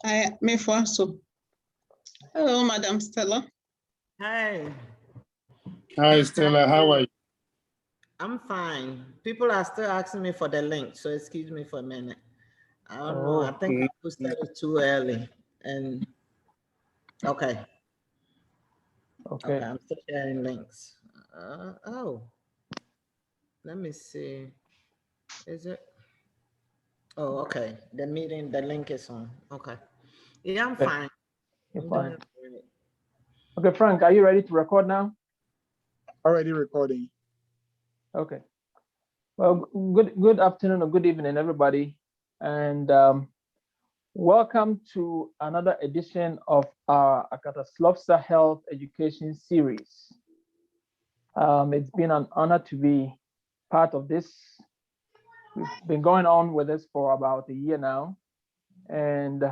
I may so. Hello, Madam Stella. Hi. Hi, Stella. How are you? I'm fine. People are still asking me for the link, so excuse me for a minute. I don't know. I think I posted it too early. And okay. Okay, I'm still sharing links. Let me see. Is it? Oh, okay. The meeting, the link is on. Okay. Yeah, I'm fine. You're fine. Okay, Frank, are you ready to record now? Already recording. Okay. Well, good afternoon or good evening, everybody, and welcome to another edition of our AkataSlopsa Health Education Series. It's been an honor to be part of this. We've been going on with this for about a year now, and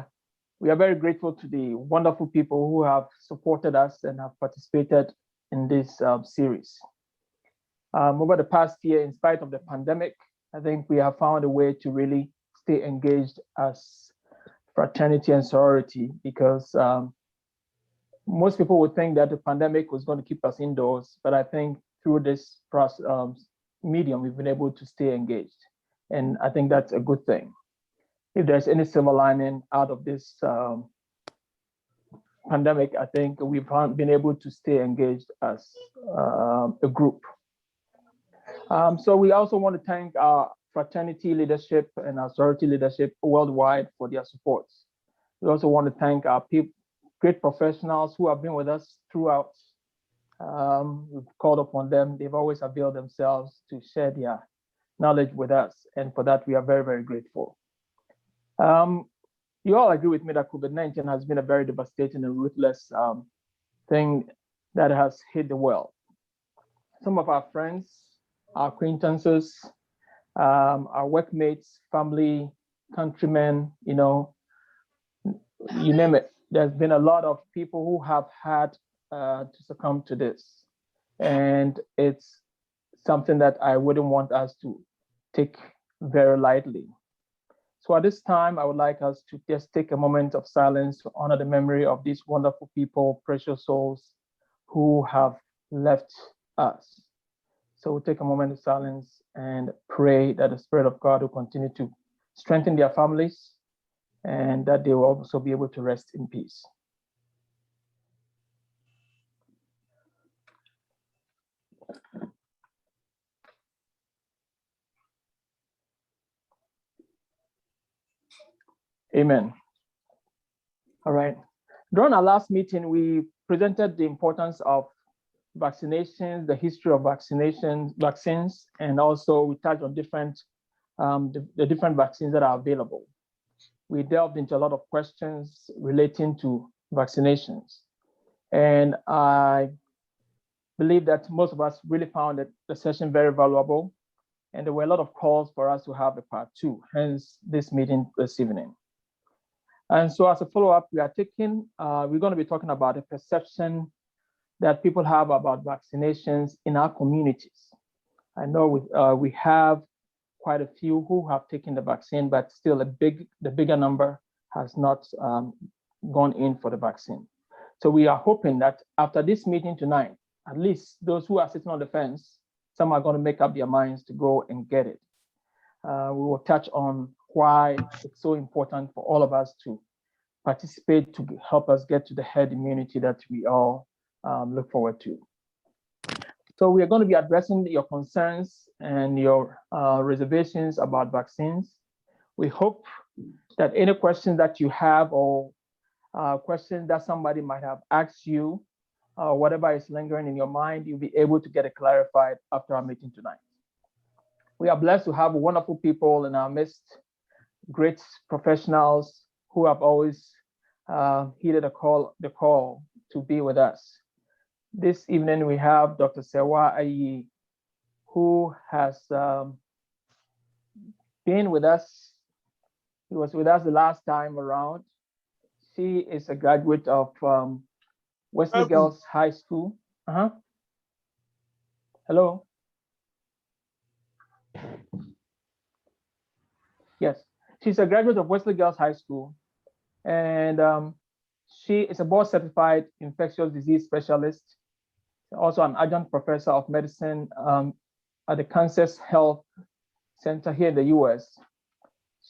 we are very grateful to the wonderful people who have supported us and have participated in this series. Over the past year, in spite of the pandemic, I think we have found a way to really stay engaged as fraternity and sorority, because most people would think that the pandemic was going to keep us indoors, but I think through this process, medium, we've been able to stay engaged. And I think that's a good thing. If there's any silver lining out of this pandemic, I think we've been able to stay engaged as a group. So we also want to thank our fraternity leadership and our sorority leadership worldwide for their support. We also want to thank our great professionals who have been with us throughout. We've called upon them. They've always availed themselves to share their knowledge with us. And for that, we are very, very grateful. You all agree with me that COVID-19 has been a very devastating and ruthless thing that has hit the world. Some of our friends, our acquaintances, our workmates, family, countrymen, you name it. There's been a lot of people who have had to succumb to this. And it's something that I wouldn't want us to take very lightly. So at this time, I would like us to just take a moment of silence to honor the memory of these wonderful people, precious souls who have left us. So we'll take a moment of silence and pray that the Spirit of God will continue to strengthen their families and that they will also be able to rest in peace. Amen. All right. During our last meeting, we presented the importance of vaccinations, the history of vaccines, and also we touched on the different vaccines that are available. We delved into a lot of questions relating to vaccinations. And I believe that most of us really found the session very valuable. And there were a lot of calls for us to have a part 2, hence this meeting this evening. And so as a follow-up, we're going to be talking about the perception that people have about vaccinations in our communities. I know we have quite a few who have taken the vaccine, but still the bigger number has not gone in for the vaccine. So we are hoping that after this meeting tonight, at least those who are sitting on the fence, some are going to make up their minds to go and get it. We will touch on why it's so important for all of us to participate to help us get to the herd immunity that we all look forward to. So we are going to be addressing your concerns and your reservations about vaccines. We hope that any questions that you have or questions that somebody might have asked you, whatever is lingering in your mind, you'll be able to get it clarified after our meeting tonight. We are blessed to have wonderful people in our midst, great professionals who have always heeded the call to be with us. This evening we have Dr. Sewa Ayi, who has been with us. He was with us the last time around. She is a graduate of Wesley Girls High School. Hello. Yes, she's a graduate of Wesley Girls High School, And she is a board-certified infectious disease specialist, also an adjunct professor of medicine at the Kansas Health Center here in the US.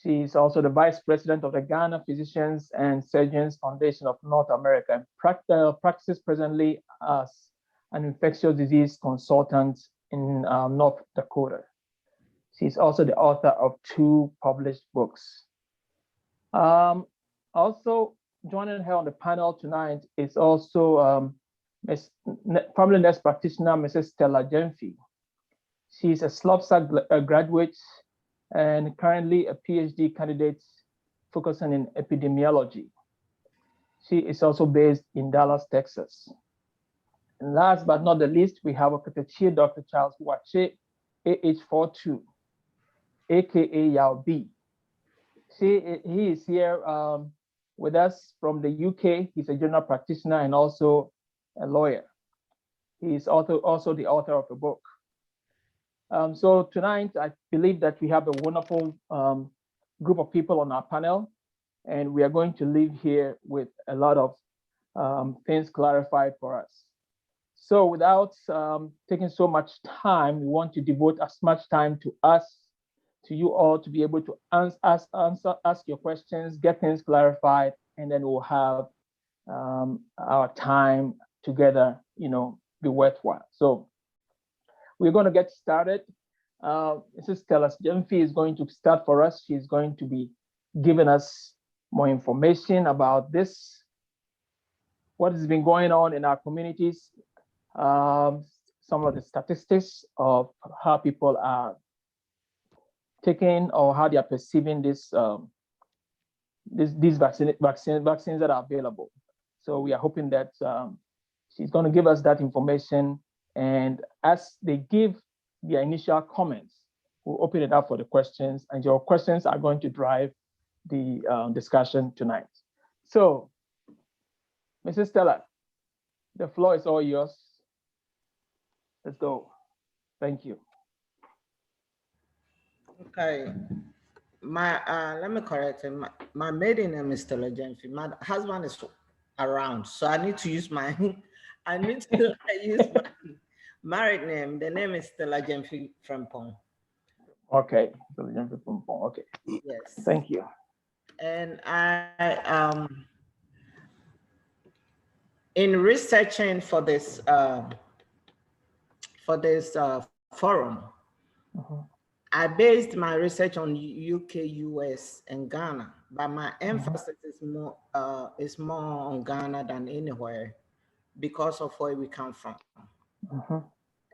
She's also the vice president of the Ghana Physicians and Surgeons Foundation of North America and practices presently as an infectious disease consultant in North Dakota. She's also the author of 2 published books. Also joining her on the panel tonight is also family nurse practitioner, Mrs. Stella Jemfi. She's a SLOPSA graduate and currently a PhD candidate focusing in epidemiology. She is also based in Dallas, Texas. And last but not the least, we have Okatachie Dr. Charles Wache, AH42, aka Yao B. He is here with us from the UK. He's a general practitioner and also a lawyer. He's also the author of a book. So tonight, I believe that we have a wonderful group of people on our panel, and we are going to leave here with a lot of things clarified for us. So without taking so much time, we want to devote as much time to us, to you all, to be able to ask your questions, get things clarified, and then we'll have our time together, be worthwhile. So we're going to get started. Mrs. Stella Jemfi is going to start for us. She's going to be giving us more information about this, what has been going on in our communities, some of the statistics of how people are taking or how they are perceiving these vaccines that are available. So we are hoping that she's going to give us that information, and as they give their initial comments, we'll open it up for the questions, and your questions are going to drive the discussion tonight. So, Mrs. Stella, the floor is all yours. Let's go. Thank you. Okay. Let me correct him. My maiden name is Stella Jemfi. My husband is around, so I need to use my use my married name. The name is Stella Jemfi Frempong. Okay, Stella Jemfi Frempong. Okay. Yes. Thank you. And I in researching for this forum, I based my research on UK, US, and Ghana, but my emphasis is more on Ghana than anywhere because of where we come from.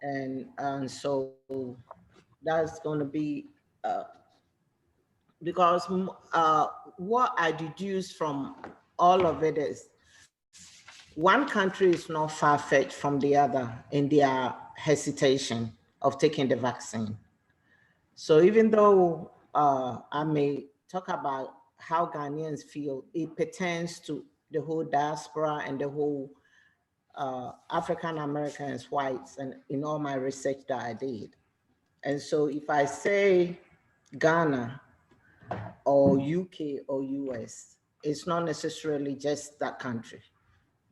And so that's going to be because what I deduce from all of it is one country is not far-fetched from the other in their hesitation of taking the vaccine. So even though I may talk about how Ghanaians feel, it pertains to the whole diaspora and the whole African Americans, whites, and in all my research that I did. And so if I say Ghana or UK or US, it's not necessarily just that country,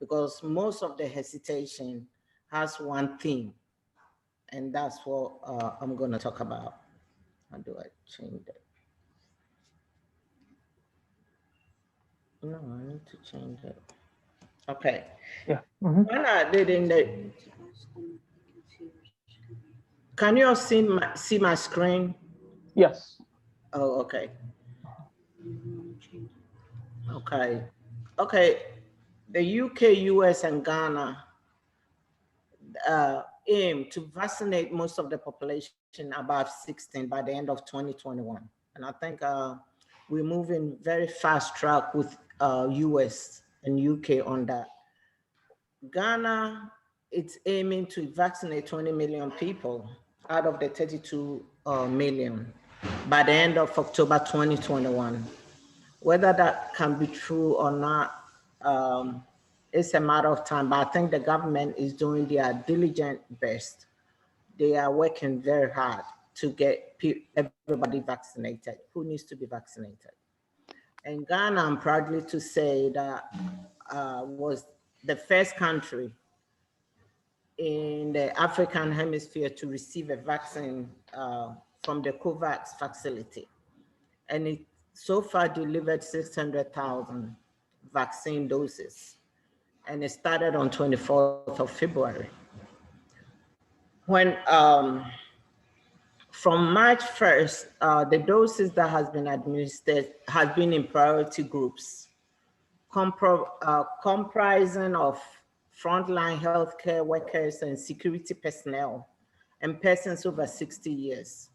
because most of the hesitation has one theme, and that's what I'm going to talk about. How do I change that? No, I need to change it. Okay. Yeah. When I did in the, can you all see my screen? Yes. Oh, okay. Okay. Okay. The UK, US, and Ghana aim to vaccinate most of the population above 16 by the end of 2021. And I think we're moving very fast track with US and UK on that. Ghana, it's aiming to vaccinate 20 million people out of the 32 million by the end of October 2021. Whether that can be true or not, it's a matter of time, but I think the government is doing their diligent best. They are working very hard to get everybody vaccinated who needs to be vaccinated. And Ghana, I'm proudly to say that was the first country in the African hemisphere to receive a vaccine from the COVAX facility. And it so far delivered 600,000 vaccine doses. And it started on 24th of February. When, from March 1st, the doses that has been administered has been in priority groups, comprising of frontline healthcare workers and security personnel and persons over 60 years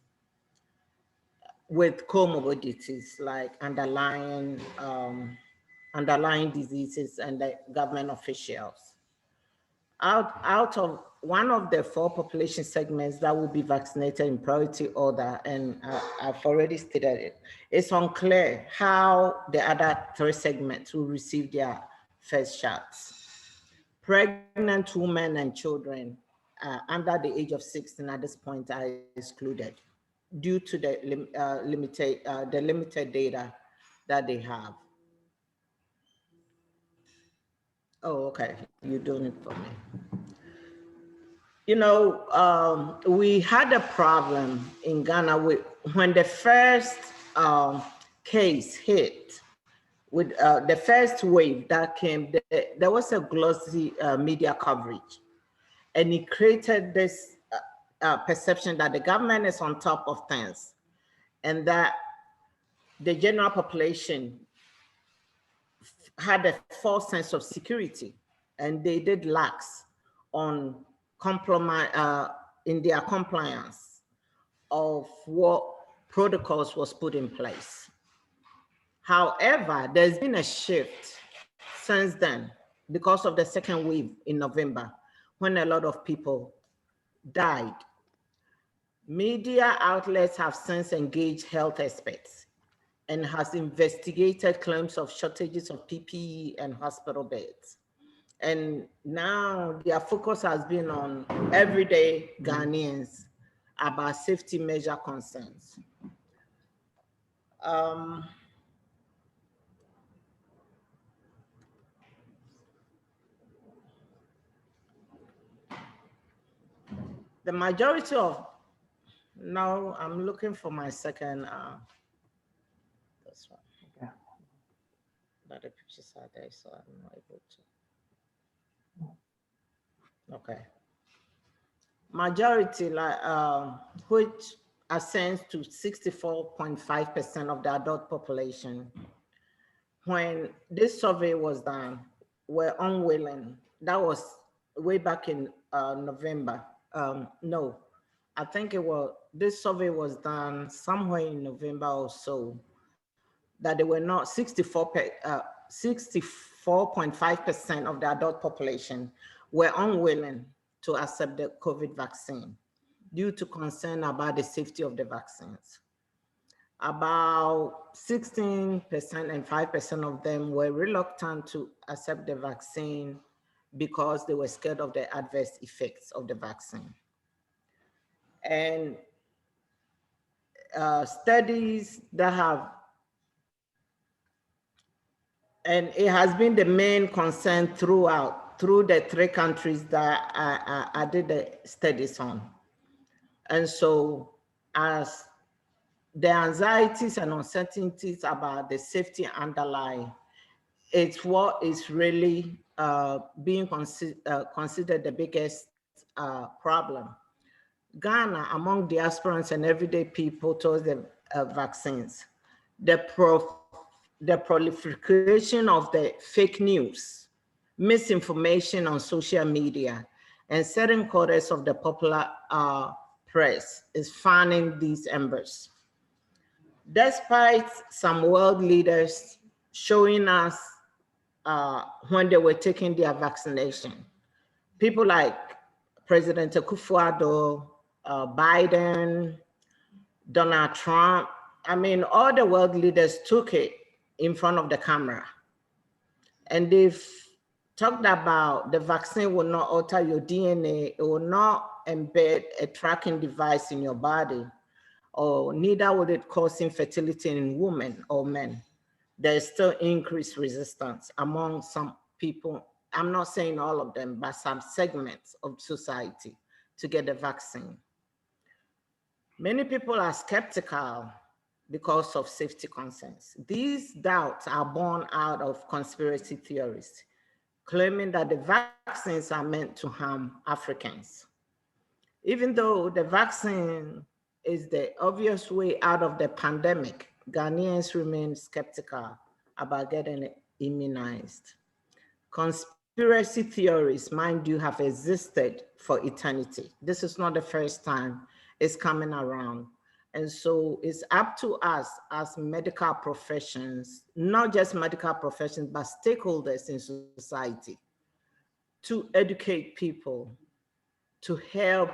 with comorbidities like underlying diseases and the government officials. Out of one of the 4 population segments that will be vaccinated in priority order, and I've already stated it, it's unclear how the other 3 segments will receive their first shots. Pregnant women and children under the age of 16 at this point are excluded due to the limited data that they have. Oh, okay, you're doing it for me. You know, we had a problem in Ghana when the first case hit, with the first wave that came, there was a glossy media coverage, and it created this perception that the government is on top of things and that the general population had a false sense of security, and they did lax on in their compliance of what protocols was put in place. However, there's been a shift since then because of the second wave in November, when a lot of people died. Media outlets have since engaged health experts and has investigated claims of shortages of PPE and hospital beds. And now their focus has been on everyday Ghanaians about safety measure concerns. The majority of, now I'm looking for my second, this one. Okay. But the pictures are there, so I'm not able to. Okay. Majority, like, which ascends to 64.5% of the adult population, when this survey was done, were unwilling. That was way back in November. No, I think this survey was done somewhere in November or so, that they were not 64.5% of the adult population were unwilling to accept the COVID vaccine due to concern about the safety of the vaccines. About 16% and 5% of them were reluctant to accept the vaccine because they were scared of the adverse effects of the vaccine. And studies that have, and it has been the main concern through the 3 countries that I did the studies on. And so as the anxieties and uncertainties about the safety underlying, it's what is really being considered the biggest problem. Ghana, among the aspirants and everyday people towards the vaccines, the proliferation of the fake news, misinformation on social media, and certain quarters of the popular press is fanning these embers. Despite some world leaders showing us when they were taking their vaccination, people like President Akufo-Addo, Biden, Donald Trump, I mean, all the world leaders took it in front of the camera. And they've talked about the vaccine will not alter your DNA, it will not embed a tracking device in your body, or neither would it cause infertility in women or men. there's still increased resistance among some people. I'm not saying all of them, but some segments of society to get the vaccine. Many people are skeptical because of safety concerns. These doubts are born out of conspiracy theories, claiming that the vaccines are meant to harm Africans. Even though the vaccine is the obvious way out of the pandemic, Ghanaians remain skeptical about getting immunized. Conspiracy theories, mind you, have existed for eternity. This is not the first time it's coming around. And so it's up to us as medical professions, not just medical professions, but stakeholders in society, to educate people, to help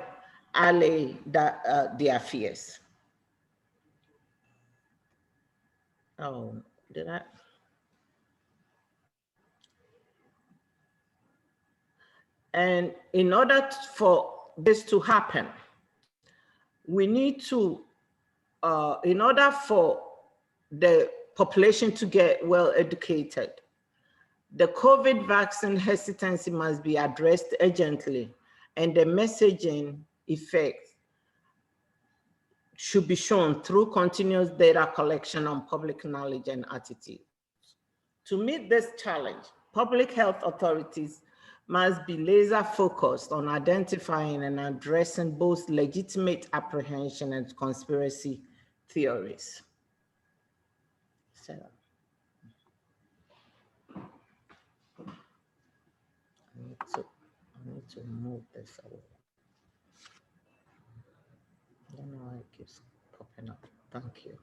allay their fears. Oh, did I? And in order for this to happen, we need to, in order for the population to get well educated, the COVID vaccine hesitancy must be addressed urgently, and the messaging effect should be shown through continuous data collection on public knowledge and attitude. To meet this challenge, public health authorities must be laser focused on identifying and addressing both legitimate apprehension and conspiracy theories. So, I need to move this away. I don't know why it keeps popping up. Thank you.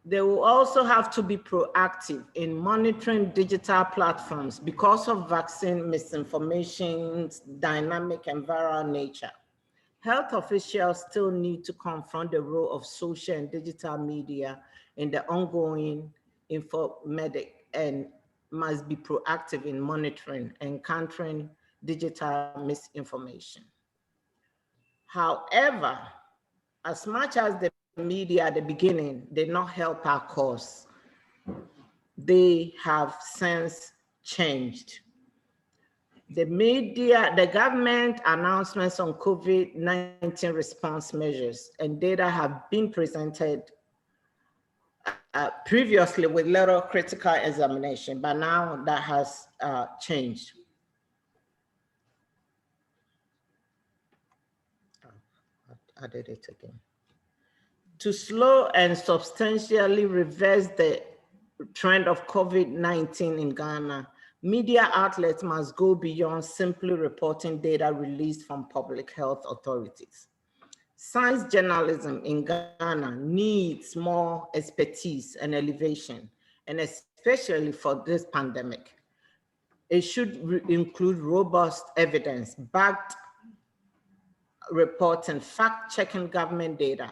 They will also have to be proactive in monitoring digital platforms because of vaccine misinformation's dynamic and viral nature. Health officials still need to confront the role of social and digital media in the ongoing infomedic and must be proactive in monitoring and countering digital misinformation. However, as much as the media at the beginning did not help our cause, they have since changed. The media, the government announcements on COVID-19 response measures and data have been presented previously with little critical examination, but now that has changed. I did it again. To slow and substantially reverse the trend of COVID-19 in Ghana, media outlets must go beyond simply reporting data released from public health authorities. Science journalism in Ghana needs more expertise and elevation, and especially for this pandemic. It should include robust evidence-backed reporting, fact-checking government data,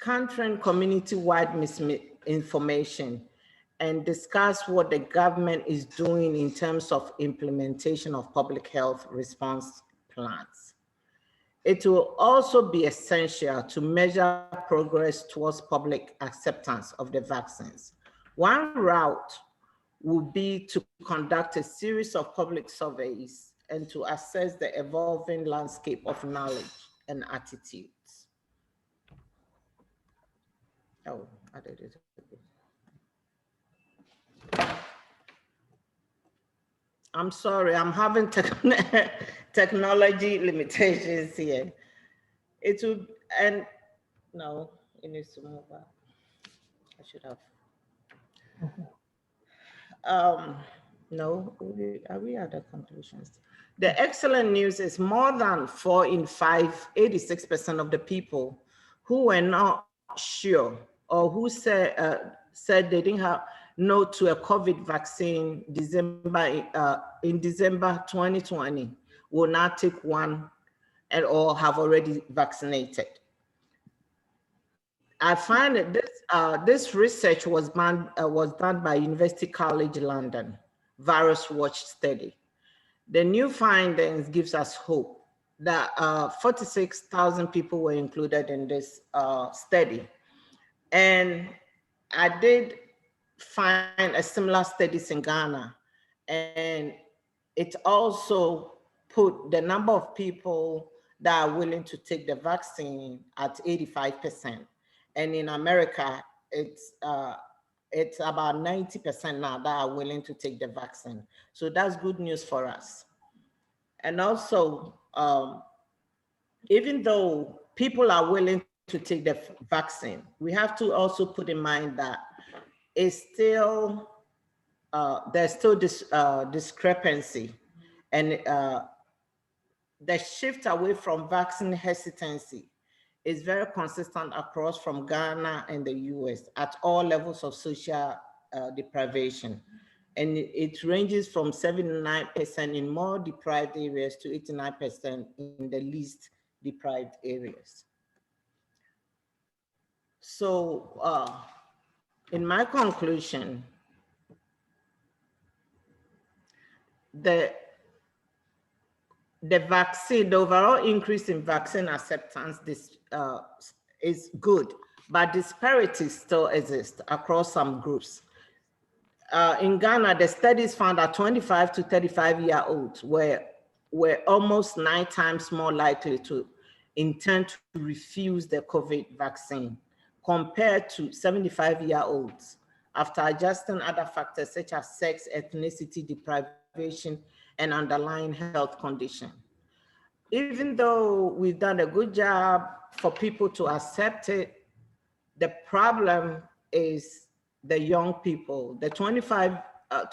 countering community-wide misinformation, and discuss what the government is doing in terms of implementation of public health response plans. It will also be essential to measure progress towards public acceptance of the vaccines. One route would be to conduct a series of public surveys and to assess the evolving landscape of knowledge and attitudes. Oh, I did it. I'm sorry, I'm having technology limitations here. It would, and no, it needs to move back. I should have. No, are we at the conclusions? The excellent news is more than 4 in 5, 86% of the people who were not sure or who said they didn't have no to a COVID vaccine in December 2020 will not take one and all have already vaccinated. I find that this research was done by University College London, Virus Watch study. The new findings gives us hope that 46,000 people were included in this study. And I did find a similar studies in Ghana, and it also put the number of people that are willing to take the vaccine at 85%. And in America, it's about 90% now that are willing to take the vaccine. So that's good news for us. And also, even though people are willing to take the vaccine, we have to also put in mind that it's still, there's still this discrepancy, and the shift away from vaccine hesitancy is very consistent across from Ghana and the US at all levels of social deprivation. And it ranges from 79% in more deprived areas to 89% in the least deprived areas. So in my conclusion, the vaccine, the overall increase in vaccine acceptance is good, but disparities still exist across some groups. In Ghana, the studies found that 25 to 35-year-olds were almost 9 times more likely to intend to refuse the COVID vaccine compared to 75-year-olds after adjusting other factors such as sex, ethnicity, deprivation, and underlying health condition. Even though we've done a good job for people to accept it, the problem is the young people, the 25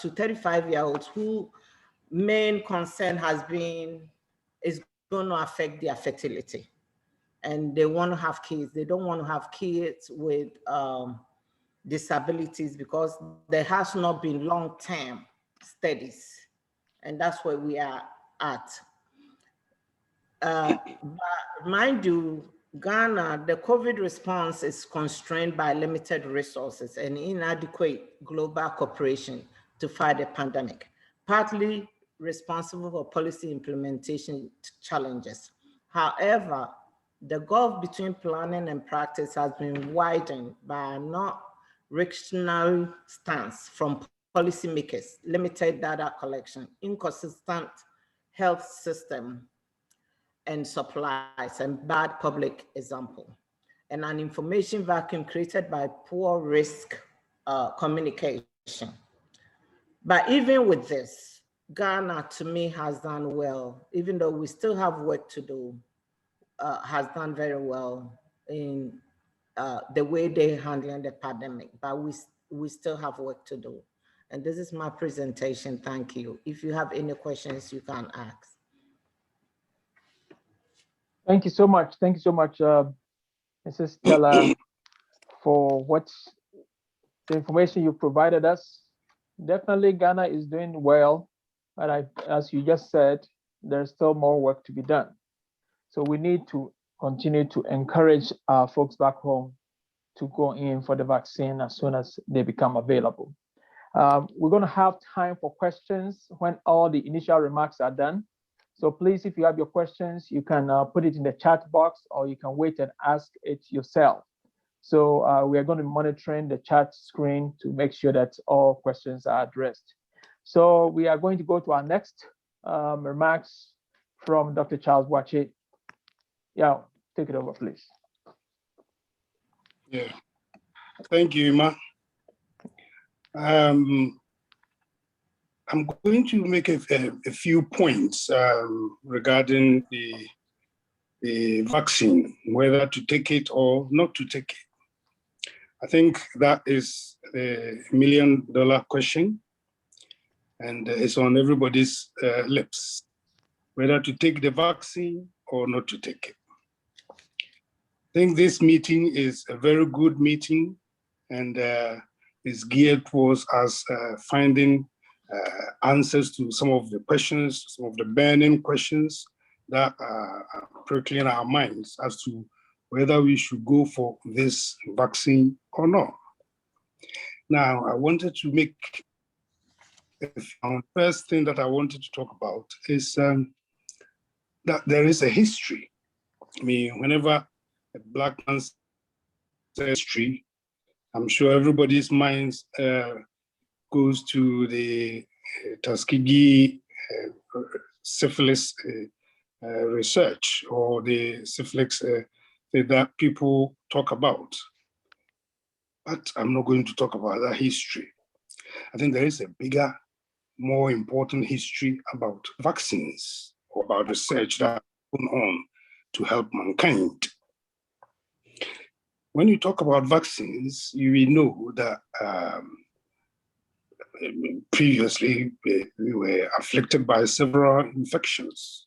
to 35-year-olds who main concern has been is going to affect their fertility. And they want to have kids. They don't want to have kids with disabilities because there has not been long-term studies. And that's where we are at. But mind you, Ghana, the COVID response is constrained by limited resources and inadequate global cooperation to fight the pandemic, partly responsible for policy implementation challenges. However, the gulf between planning and practice has been widened by a not reactionary stance from policymakers, limited data collection, inconsistent health system and supplies, and bad public example, and an information vacuum created by poor risk communication. But even with this, Ghana, to me, has done well, even though we still have work to do, has done very well in the way they're handling the pandemic, but we still have work to do. And this is my presentation. Thank you. If you have any questions, you can ask. Thank you so much. Thank you so much, Mrs. Stella, for the information you provided us. Definitely Ghana is doing well, but as you just said, there's still more work to be done. So we need to continue to encourage our folks back home to go in for the vaccine as soon as they become available. We're going to have time for questions when all the initial remarks are done. So please, if you have your questions, you can put it in the chat box, or you can wait and ask it yourself. So we are going to be monitoring the chat screen to make sure that all questions are addressed. So we are going to go to our next remarks from Dr. Charles Wache. Yeah, take it over, please. Yeah, thank you, Ima. I'm going to make a few points regarding the vaccine, whether to take it or not to take it. I think that is the million-dollar question, and it's on everybody's lips, whether to take the vaccine or not to take it. I think this meeting is a very good meeting, and is geared towards us finding answers to some of the questions, some of the burning questions that are prickling our minds as to whether we should go for this vaccine or not. Now, I wanted to make the first thing that I wanted to talk about is that there is a history. I mean, whenever a Black man's history, I'm sure everybody's minds goes to the Tuskegee syphilis research, or the syphilis that people talk about. But I'm not going to talk about that history. I think there is a bigger, more important history about vaccines, or about research that's going on to help mankind. When you talk about vaccines, you will know that previously we were afflicted by several infections,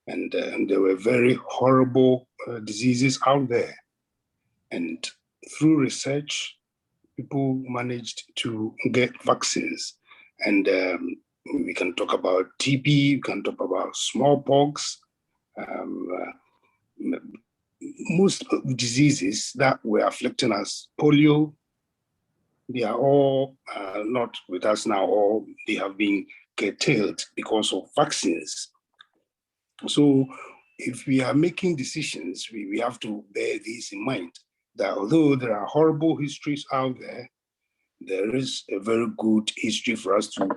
and there were very horrible diseases out there. And through research, people managed to get vaccines. And we can talk about TB, we can talk about smallpox, most diseases that were afflicting us, polio. They are all not with us now, or they have been curtailed because of vaccines. So if we are making decisions, we have to bear this in mind, that although there are horrible histories out there, there is a very good history for us to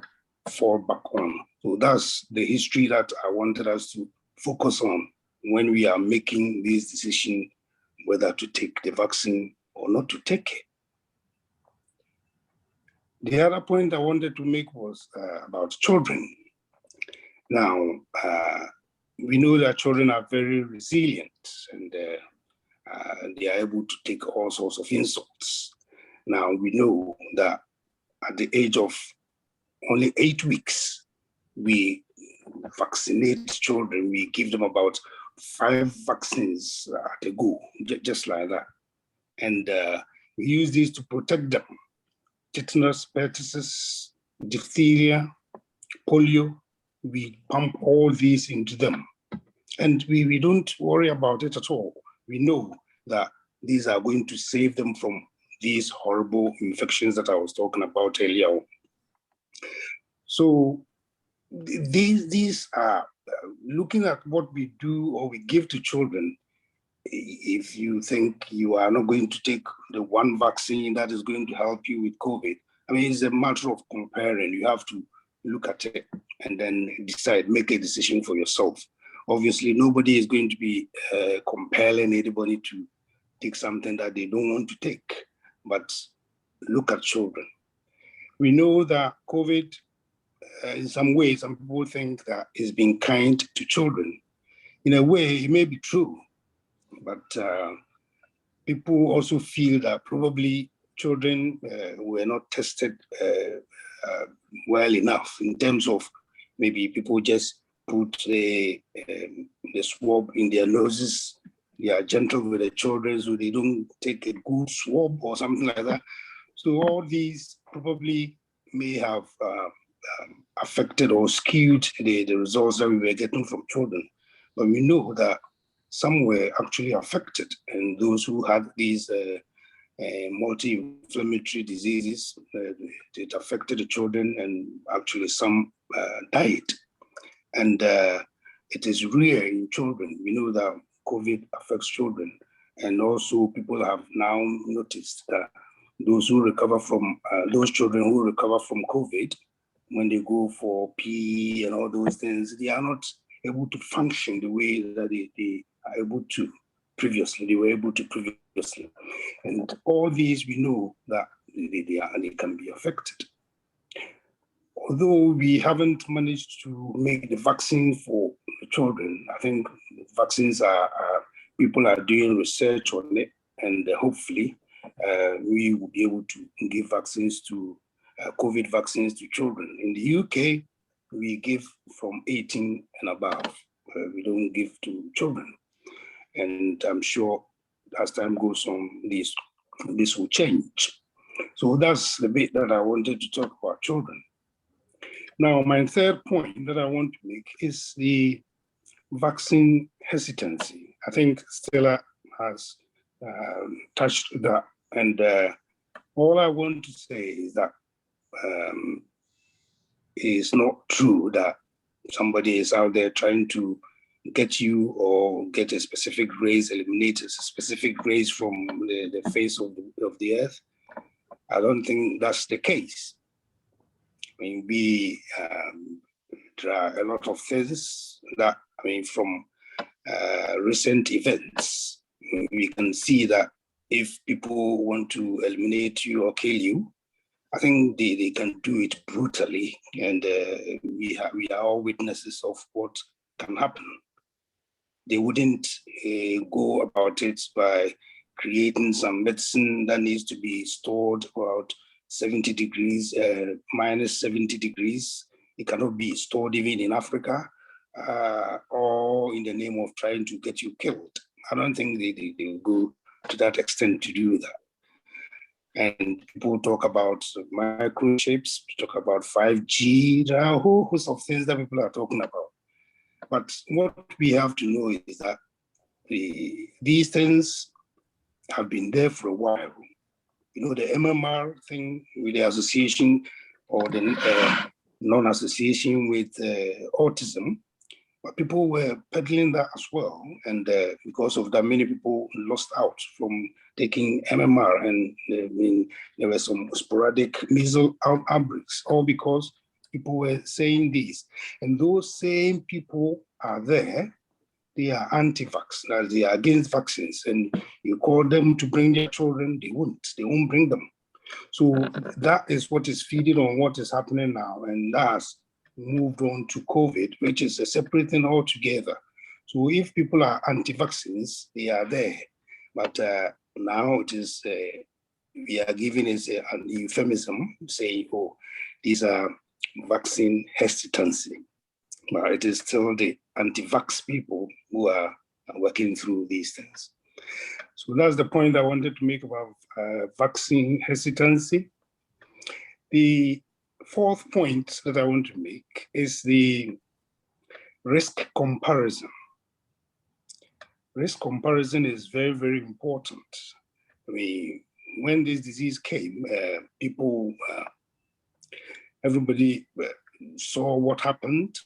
fall back on. So that's the history that I wanted us to focus on when we are making this decision whether to take the vaccine or not to take it. The other point I wanted to make was about children. Now, we know that children are very resilient, and they are able to take all sorts of insults. Now, we know that at the age of only 8 weeks, we vaccinate children. We give them about 5 vaccines at a go, just like that. And we use these to protect them. Tetanus, pertussis, diphtheria, polio, we pump all these into them. And we don't worry about it at all. We know that these are going to save them from these horrible infections that I was talking about earlier. So these are, looking at what we do or we give to children. If you think you are not going to take the one vaccine that is going to help you with COVID, I mean, it's a matter of comparing. You have to look at it and then decide, make a decision for yourself. Obviously, nobody is going to be compelling anybody to take something that they don't want to take, but look at children. We know that COVID, in some ways, some people think that it's being kind to children. In a way, it may be true, but people also feel that probably children were not tested well enough, in terms of maybe people just put the swab in their noses. They are gentle with the children, so they don't take a good swab or something like that. So all these probably may have affected or skewed the results that we were getting from children. But we know that some were actually affected, and those who had these multi-inflammatory diseases, it affected the children, and actually some died. And it is rare in children. We know that COVID affects children, and also people have now noticed that those who recover from, those children who recover from COVID, when they go for PE and all those things, they are not able to function the way that they are able to previously. They were able to previously. And all these, we know that they can be affected. Although we haven't managed to make the vaccine for the children, I think vaccines people are doing research on it, and hopefully we will be able to give vaccines to COVID vaccines to children. In the UK, we give from 18 and above. We don't give to children. And I'm sure as time goes on, this will change. So that's the bit that I wanted to talk about children. Now, my third point that I want to make is the vaccine hesitancy. I think Stella has touched that. And all I want to say is that it's not true that somebody is out there trying to get you or get a specific race, eliminate a specific race from the face of the earth. I don't think that's the case. I mean, there are a lot of things that, I mean, from recent events, we can see that if people want to eliminate you or kill you, I think they can do it brutally, and we are all witnesses of what can happen. They wouldn't go about it by creating some medicine that needs to be stored about 70 degrees, minus 70 degrees. It cannot be stored even in Africa, or in the name of trying to get you killed. I don't think they will go to that extent to do that. And people talk about microchips, talk about 5G, there are a whole host of things that people are talking about. But what we have to know is that these things have been there for a while. You know, the MMR thing with the association or the non-association with autism, but people were peddling that as well. And because of that, many people lost out from taking MMR, and there were some sporadic measles outbreaks, all because people were saying this. And those same people are there. They are anti-vax, they are against vaccines, and you call them to bring their children, they won't bring them. So that is what is feeding on what is happening now, and that's moved on to COVID, which is a separate thing altogether. So if people are anti-vaccines, they are there. But now it is, we are giving it an euphemism, saying, oh, these are vaccine hesitancy. But it is still the anti-vax people who are working through these things. So that's the point I wanted to make about vaccine hesitancy. The fourth point that I want to make is the risk comparison. Risk comparison is very, very important. I mean, when this disease came, everybody saw what happened.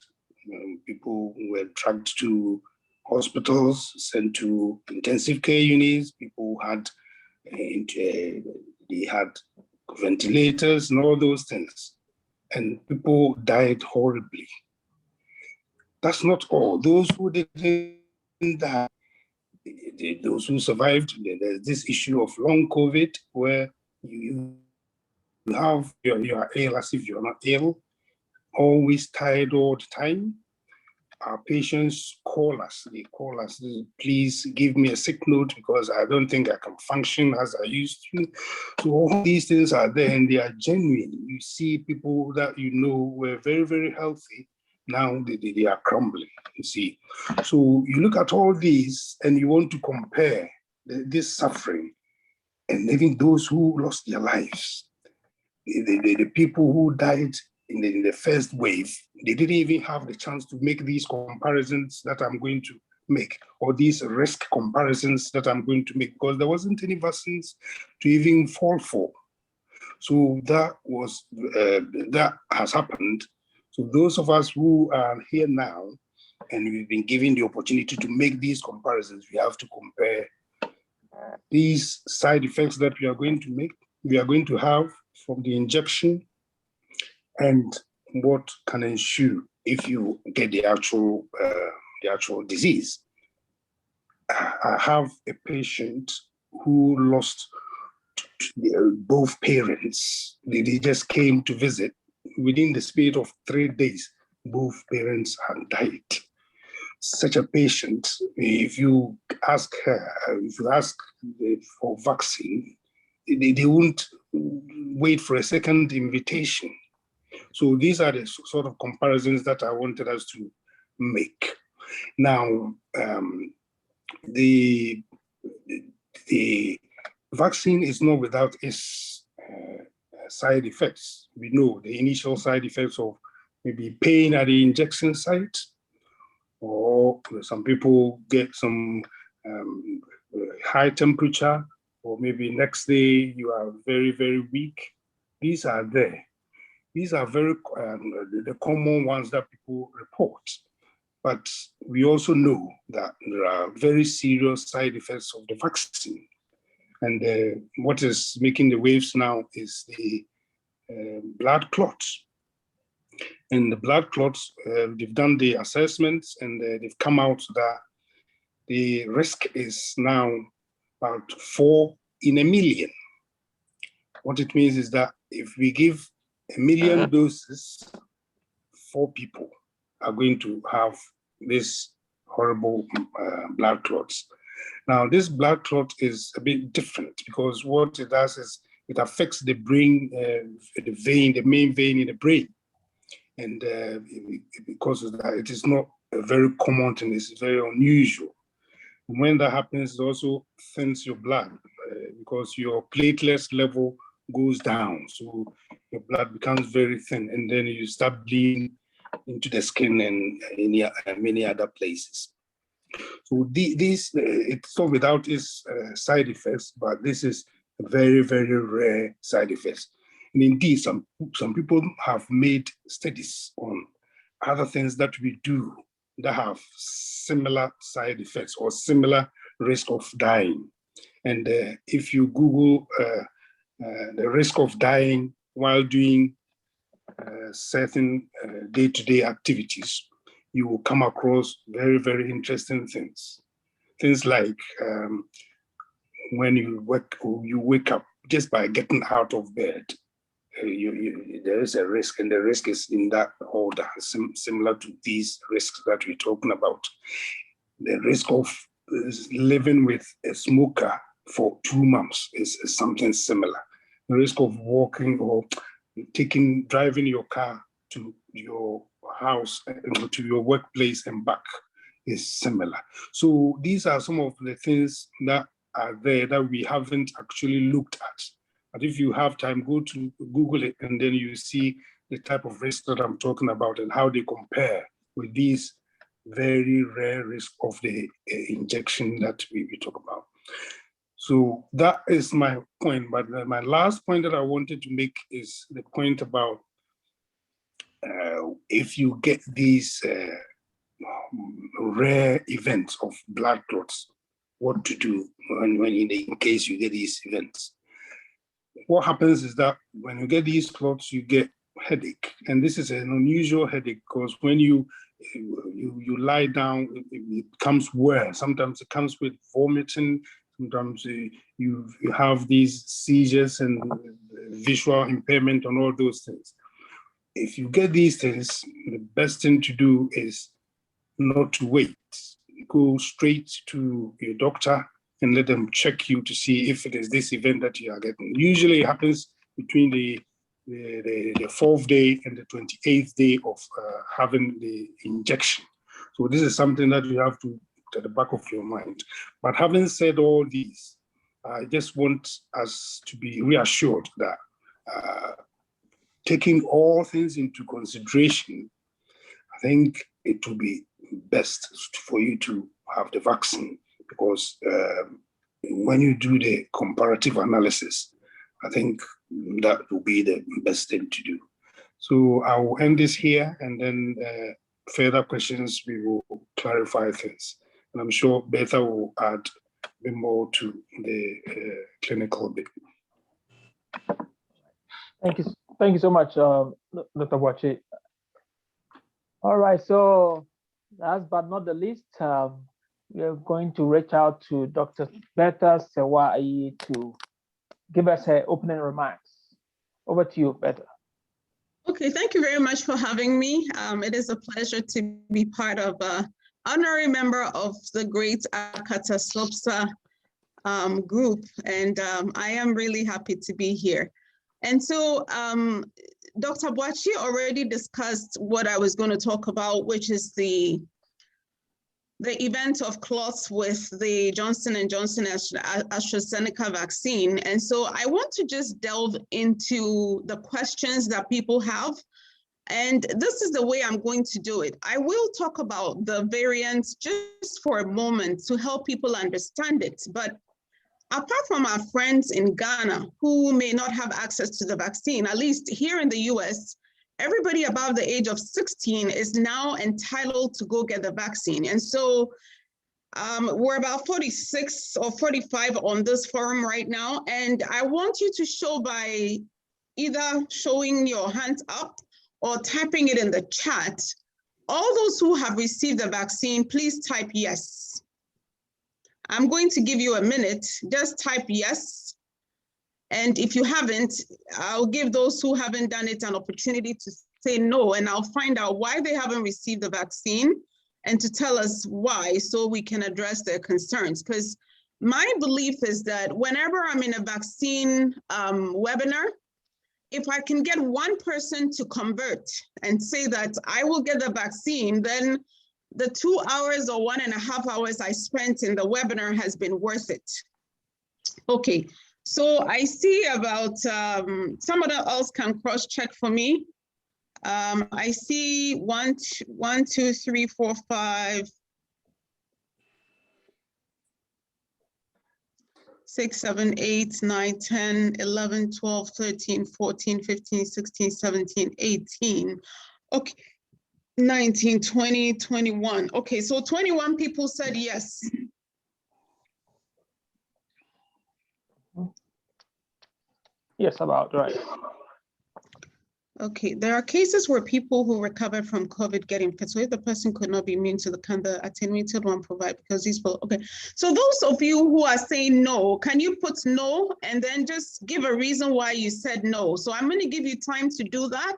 People were dragged to hospitals, sent to intensive care units. People had, they had ventilators and all those things. And people died horribly. That's not all. Those who didn't die, those who survived, there's this issue of long COVID where you are ill as if you're not ill, always tired all the time. Our patients call us, please give me a sick note because I don't think I can function as I used to. So all these things are there and they are genuine. You see people that you know were very, very healthy. Now they are crumbling, you see. So you look at all these and you want to compare this suffering and even those who lost their lives. The people who died in the first wave, they didn't even have the chance to make these comparisons that I'm going to make, or these risk comparisons that I'm going to make, because there wasn't any vaccines to even fall for. So that has happened. So those of us who are here now, and we've been given the opportunity to make these comparisons, we have to compare these side effects that we are going to have from the injection and what can ensue if you get the actual disease. I have a patient who lost both parents. They just came to visit. Within the space of 3 days, both parents had died. Such a patient, if you ask for vaccine, they won't wait for a second invitation. So these are the sort of comparisons that I wanted us to make. Now, the vaccine is not without its side effects. We know the initial side effects of maybe pain at the injection site, or some people get some high temperature, or maybe next day you are very, very weak. These are there. These are very the common ones that people report. But we also know that there are very serious side effects of the vaccine. And what is making the waves now is the blood clots. And the blood clots, they've done the assessments and they've come out that the risk is now about 4 in a million. What it means is that if we give 1 million doses, 4 people are going to have this horrible blood clots. Now, this blood clot is a bit different because what it does is it affects the brain, the main vein in the brain. And because of that, it is not a very common thing, it's very unusual. And when that happens, it also thins your blood because your platelets level goes down. So your blood becomes very thin, and then you start bleeding into the skin and many other places. So it's not without its side effects, but this is a very, very rare side effects. And indeed, some people have made studies on other things that we do that have similar side effects or similar risk of dying. And if you Google the risk of dying while doing certain day-to-day activities, you will come across very, very interesting things. Things like when you wake up just by getting out of bed, there is a risk, and the risk is in that order, similar to these risks that we're talking about. The risk of living with a smoker for 2 months is something similar. The risk of walking or driving your car to your house, to your workplace and back is similar. So these are some of the things that are there that we haven't actually looked at. But if you have time, go to Google it, and then you see the type of risk that I'm talking about and how they compare with these very rare risk of the injection that we talk about. So that is my point. But my last point that I wanted to make is the point about if you get these rare events of blood clots, what to do in case you get these events. What happens is that when you get these clots, you get headache. And this is an unusual headache because when you lie down, it becomes worse. Sometimes it comes with vomiting. Sometimes you have these seizures and visual impairment and all those things. If you get these things, the best thing to do is not to wait. Go straight to your doctor and let them check you to see if it is this event that you are getting. Usually it happens between the 4th day and the 28th day of having the injection. So this is something that you have to put at the back of your mind. But having said all these, I just want us to be reassured that taking all things into consideration, I think it will be best for you to have the vaccine because when you do the comparative analysis, I think that will be the best thing to do. So I will end this here, and then further questions, we will clarify things. And I'm sure Betha will add a bit more to the clinical bit. Thank you so much, Dr. Boakye. All right, so last but not the least, we are going to reach out to Dr. Betha Sewai to give us her opening remarks. Over to you, Betha. Okay, thank you very much for having me. It is a pleasure to be part of an honorary member of the great AkataSlopsa group, and I am really happy to be here. And so Dr. Boakye already discussed what I was going to talk about, which is the event of clots with the Johnson & Johnson AstraZeneca vaccine. And so I want to just delve into the questions that people have. And this is the way I'm going to do it. I will talk about the variants just for a moment to help people understand it. But apart from our friends in Ghana who may not have access to the vaccine, at least here in the US, everybody above the age of 16 is now entitled to go get the vaccine. And so We're about 46 or 45 on this forum right now, and I want you to show by either showing your hands up or typing it in the chat. All those who have received the vaccine, please type yes. I'm going to give you a minute, just type yes. And if you haven't, I'll give those who haven't done it an opportunity to say no, and I'll find out why they haven't received the vaccine and to tell us why, so we can address their concerns. Because my belief is that whenever I'm in a vaccine webinar, if I can get one person to convert and say that I will get the vaccine, then the 2 hours or 1.5 hours I spent in the webinar has been worth it. Okay, so I see about, someone else can cross-check for me. I see 1, 2, 3, 4, 5, 6, 7, 8, 9, 10, 11, 12, 13, 14, 15, 16, 17, 18. Okay, 19, 20, 21. Okay, so 21 people said yes. Yes, about right. Okay, there are cases where people who recovered from COVID get infected. So if the person could not be immune to the attenuated one provide because these people, okay. So those of you who are saying no, can you put no and then just give a reason why you said no? So I'm going to give you time to do that.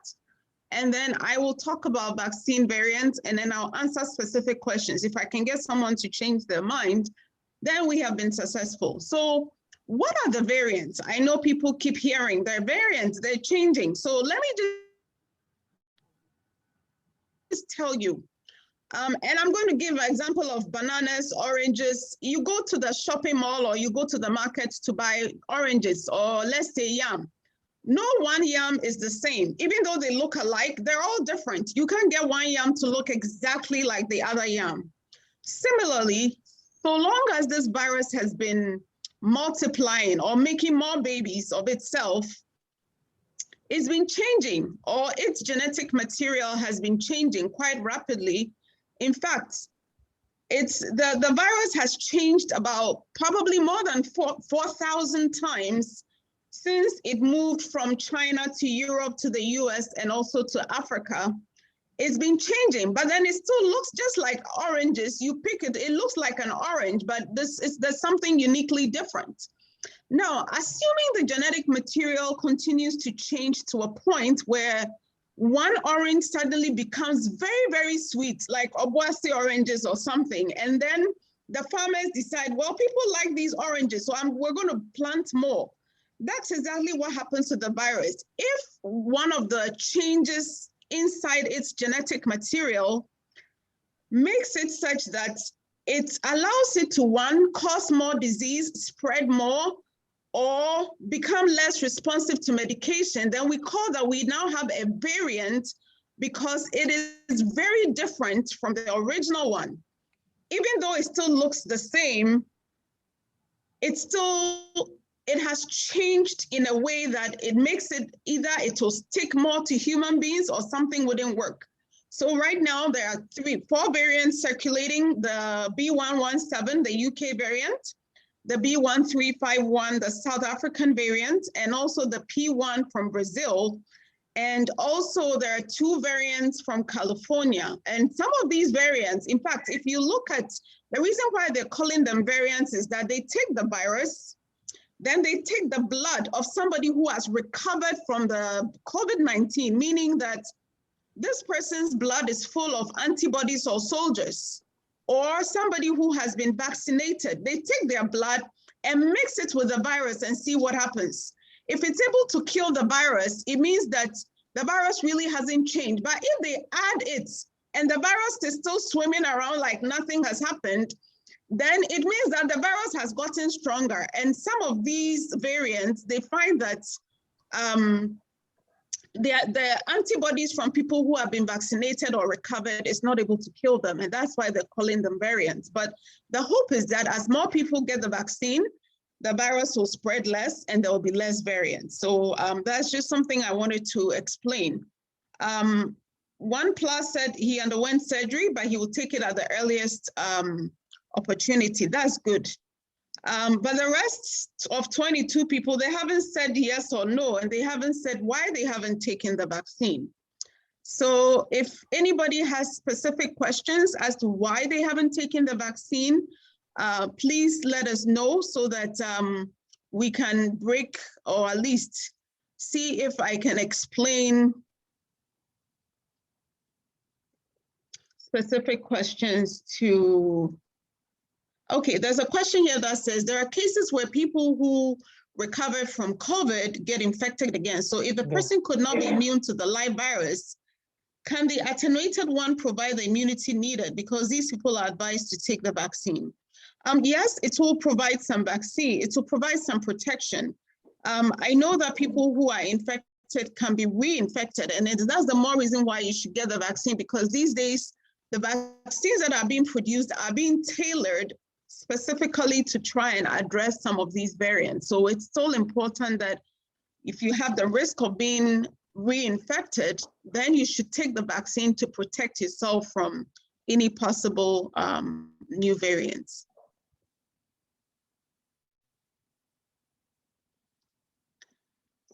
And then I will talk about vaccine variants and then I'll answer specific questions. If I can get someone to change their mind, then we have been successful. So what are the variants? I know people keep hearing they're variants, they're changing. So let me just tell you. And I'm going to give an example of bananas, oranges. You go to the shopping mall or you go to the market to buy oranges or let's say yam. No one yam is the same. Even though they look alike, they're all different. You can't get one yam to look exactly like the other yam. Similarly, so long as this virus has been multiplying or making more babies of itself, it's been changing, or its genetic material has been changing quite rapidly. In fact, the virus has changed about probably more than 4,000 times since it moved from China to Europe to the US and also to Africa. It's been changing, but then it still looks just like oranges. You pick it, it looks like an orange, but there's something uniquely different. Now, assuming the genetic material continues to change to a point where one orange suddenly becomes very, very sweet, like Obuasi oranges or something, and then the farmers decide, well, people like these oranges, so we're going to plant more. That's exactly what happens to the virus. If one of the changes inside its genetic material makes it such that it allows it to, one, cause more disease, spread more, or become less responsive to medication, then we call that we now have a variant because it is very different from the original one. Even though it still looks the same, it has changed in a way that it makes it either it will stick more to human beings or something wouldn't work. So right now there are 4 variants circulating: the B117, the UK variant, the B1351, the South African variant, and also the P1 from Brazil. And also there are 2 variants from California. And some of these variants, in fact, if you look at the reason why they're calling them variants is that they take the virus, then they take the blood of somebody who has recovered from the COVID-19, meaning that this person's blood is full of antibodies or soldiers, or somebody who has been vaccinated. They take their blood and mix it with the virus and see what happens. If it's able to kill the virus, it means that the virus really hasn't changed. But if they add it and the virus is still swimming around like nothing has happened, then it means that the virus has gotten stronger. And some of these variants, they find that the antibodies from people who have been vaccinated or recovered is not able to kill them. And that's why they're calling them variants. But the hope is that as more people get the vaccine, the virus will spread less and there will be less variants. So that's just something I wanted to explain. One plus said he underwent surgery, but he will take it at the earliest opportunity. That's good. But the rest of 22 people, they haven't said yes or no, and they haven't said why they haven't taken the vaccine. So if anybody has specific questions as to why they haven't taken the vaccine, please let us know so that we can break, or at least see if I can explain specific questions to. Okay, there's a question here that says there are cases where people who recover from COVID get infected again. So if the person could not be immune to the live virus, can the attenuated one provide the immunity needed? Because these people are advised to take the vaccine. Yes, it will provide some vaccine. It will provide some protection. I know that people who are infected can be reinfected, and that's the more reason why you should get the vaccine, because these days, the vaccines that are being produced are being tailored specifically to try and address some of these variants. So it's so important that if you have the risk of being reinfected, then you should take the vaccine to protect yourself from any possible new variants.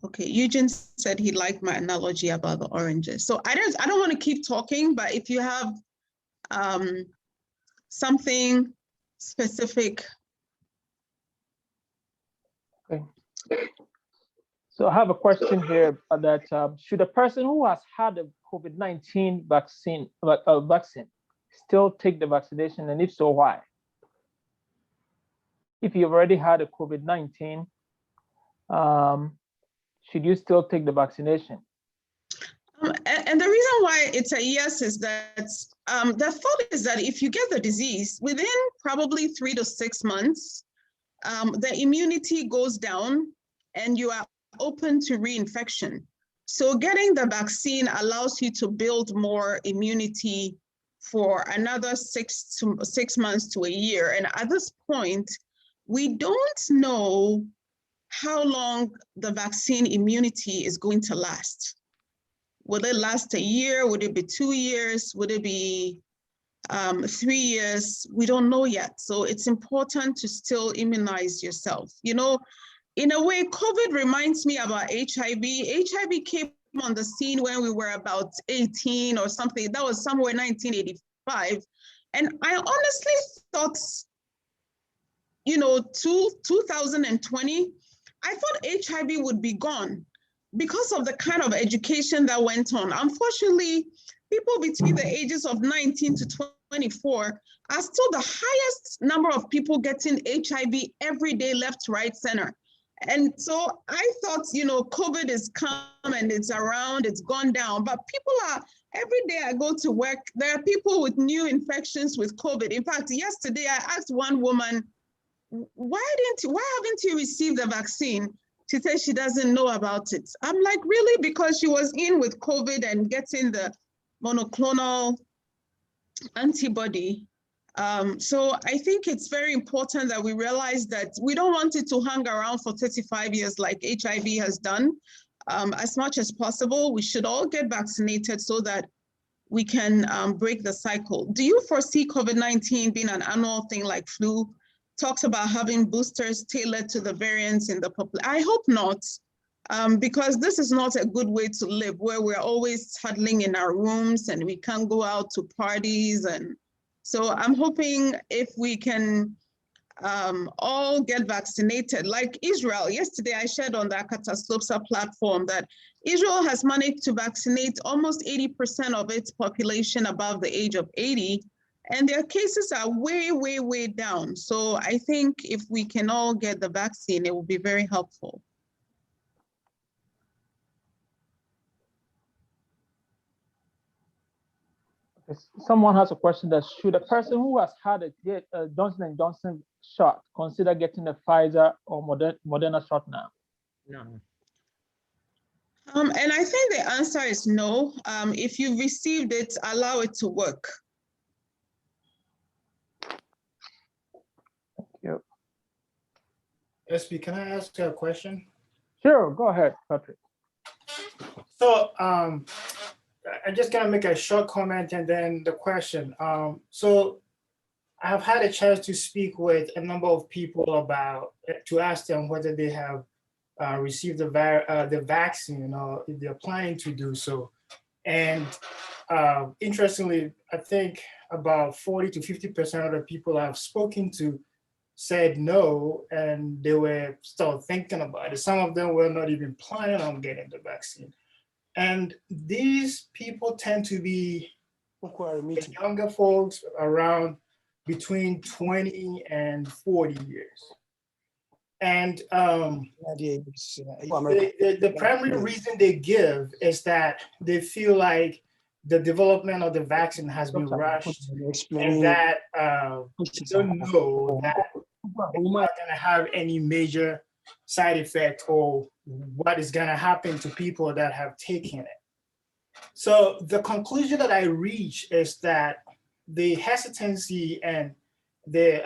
Okay, Eugene said he liked my analogy about the oranges. So I don't want to keep talking, but if you have something specific. Okay. So I have a question here that should a person who has had a COVID-19 vaccine still take the vaccination, and if so, why? If you've already had a COVID-19, should you still take the vaccination? And the reason why it's a yes is that the thought is that if you get the disease, within probably 3 to 6 months, the immunity goes down and you are open to reinfection. So getting the vaccine allows you to build more immunity for another 6 months to a year. And at this point, we don't know how long the vaccine immunity is going to last. Will it last a year? Would it be 2 years? Would it be 3 years? We don't know yet. So it's important to still immunize yourself. You know, in a way, COVID reminds me about HIV. HIV came on the scene when we were about 18 or something. That was somewhere in 1985. And I honestly thought, you know, 2020, I thought HIV would be gone because of the kind of education that went on. Unfortunately, people between the ages of 19 to 24 are still the highest number of people getting HIV every day, left, right, center. And so I thought, you know, COVID is come and it's around, it's gone down, but people are, every day I go to work, there are people with new infections with COVID. In fact, yesterday I asked one woman, why haven't you received the vaccine? She said she doesn't know about it. I'm like, really? Because she was in with COVID and getting the monoclonal antibody. So I think it's very important that we realize that we don't want it to hang around for 35 years like HIV has done. As much as possible, we should all get vaccinated so that we can break the cycle. Do you foresee COVID-19 being an annual thing like flu? Talks about having boosters tailored to the variants in the population. I hope not, because this is not a good way to live, where we're always huddling in our rooms and we can't go out to parties. And so I'm hoping if we can all get vaccinated, like Israel. Yesterday I shared on the AkataSlopsa platform that Israel has managed to vaccinate almost 80% of its population above the age of 80. And their cases are way, way, way down. So I think if we can all get the vaccine, it will be very helpful. Someone has a question that should a person who has had a Johnson & Johnson shot consider getting a Pfizer or Moderna shot now? No. And I think the answer is no. If you've received it, allow it to work. SB, can I ask a question? Sure, go ahead, Patrick. So I just gotta make a short comment and then the question. So I've had a chance to speak with a number of people to ask them whether they have received the vaccine or if they're planning to do so. And interestingly, I think about 40 to 50% of the people I've spoken to said no, and they were still thinking about it. Some of them were not even planning on getting the vaccine. And these people tend to be younger folks around between 20 and 40 years. And the primary reason they give is that they feel like the development of the vaccine has been rushed, and that they don't know that it's not going to have any major side effect or what is going to happen to people that have taken it. So the conclusion that I reach is that the hesitancy and the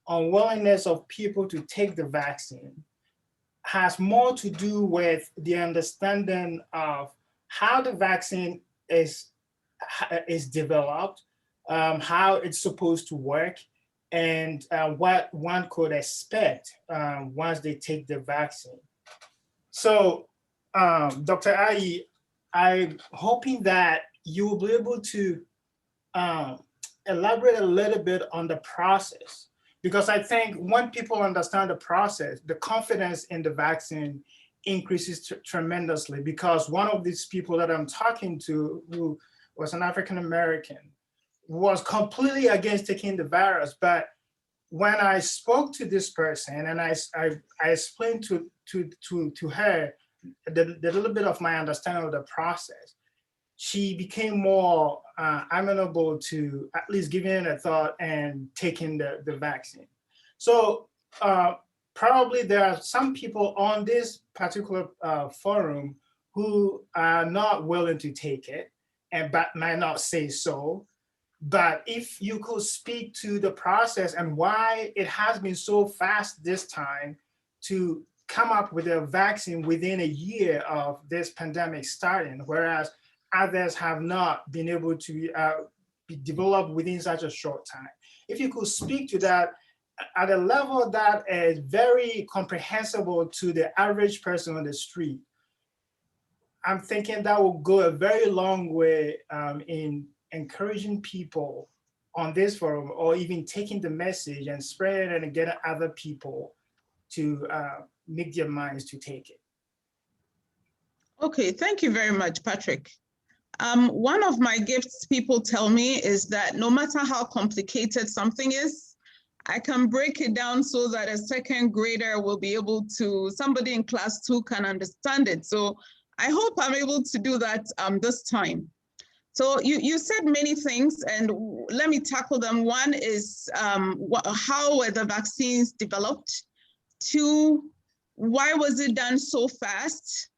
unwillingness of people to take the vaccine has more to do with the understanding of how the vaccine is developed, how it's supposed to work, and what one could expect once they take the vaccine. So, Dr. Ayi, I'm hoping that you will be able to elaborate a little bit on the process, because I think when people understand the process, the confidence in the vaccine increases tremendously. Because one of these people that I'm talking to, who was an African American, was completely against taking the virus. But when I spoke to this person and I explained to her the little bit of my understanding of the process, she became more amenable to at least giving it a thought and taking the vaccine. So probably there are some people on this particular forum who are not willing to take it, but might not say so. But if you could speak to the process and why it has been so fast this time to come up with a vaccine within a year of this pandemic starting, whereas others have not been able to be developed within such a short time. If you could speak to that at a level that is very comprehensible to the average person on the street, I'm thinking that will go a very long way in encouraging people on this forum, or even taking the message and spreading it and getting other people to make their minds to take it. Okay, thank you very much, Patrick. One of my gifts people tell me is that no matter how complicated something is, I can break it down so that a second grader will be able to, somebody in class 2 can understand it. So I hope I'm able to do that this time. So you said many things, and let me tackle them. One is how were the vaccines developed? 2, why was it done so fast?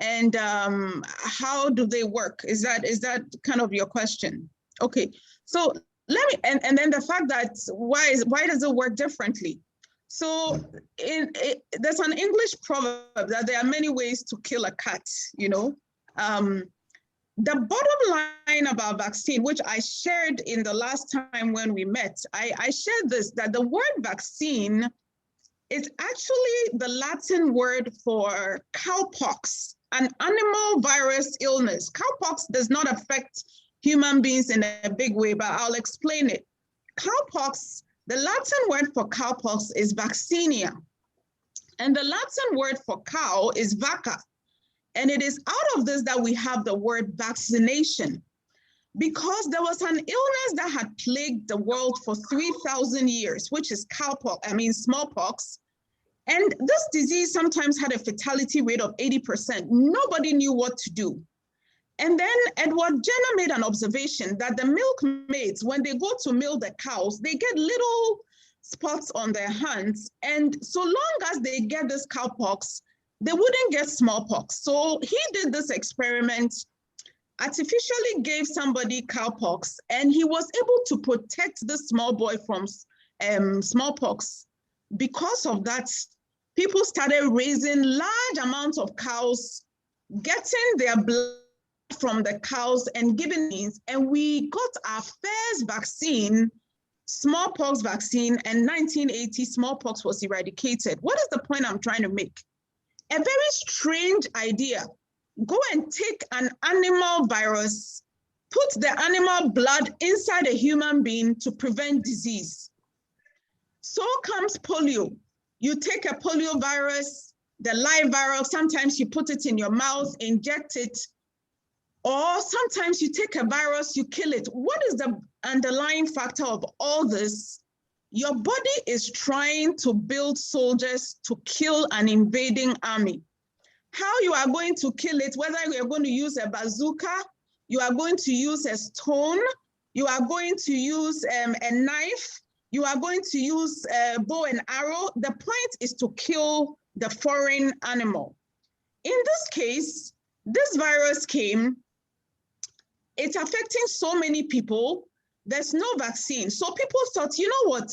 And how do they work? Is that kind of your question? Okay, so let me, and then the fact that why does it work differently? So there's an English proverb that there are many ways to kill a cat, you know. The bottom line about vaccine, which I shared in the last time when we met, I shared this, that the word vaccine is actually the Latin word for cowpox, an animal virus illness. Cowpox does not affect human beings in a big way, but I'll explain it. Cowpox, the Latin word for cowpox is vaccinia, and the Latin word for cow is vacca. And it is out of this that we have the word vaccination, because there was an illness that had plagued the world for 3,000 years, which is smallpox. And this disease sometimes had a fatality rate of 80%. Nobody knew what to do. And then Edward Jenner made an observation that the milkmaids, when they go to milk the cows, they get little spots on their hands. And so long as they get this cowpox, they wouldn't get smallpox. So he did this experiment, artificially gave somebody cowpox, and he was able to protect the small boy from smallpox. Because of that, people started raising large amounts of cows, getting their blood from the cows and giving it, and we got our first vaccine smallpox vaccine, and 1980 smallpox was eradicated. What is the point I'm trying to make? A very strange idea. Go and take an animal virus, put the animal blood inside a human being to prevent disease. So comes polio. You take a polio virus, the live virus, sometimes you put it in your mouth, inject it, or sometimes you take a virus, you kill it. What is the underlying factor of all this? Your body is trying to build soldiers to kill an invading army. How you are going to kill it, whether you are going to use a bazooka, you are going to use a stone, you are going to use a knife, you are going to use a bow and arrow. The point is to kill the foreign animal. In this case, this virus came, it's affecting so many people, there's no vaccine. So people thought, you know what,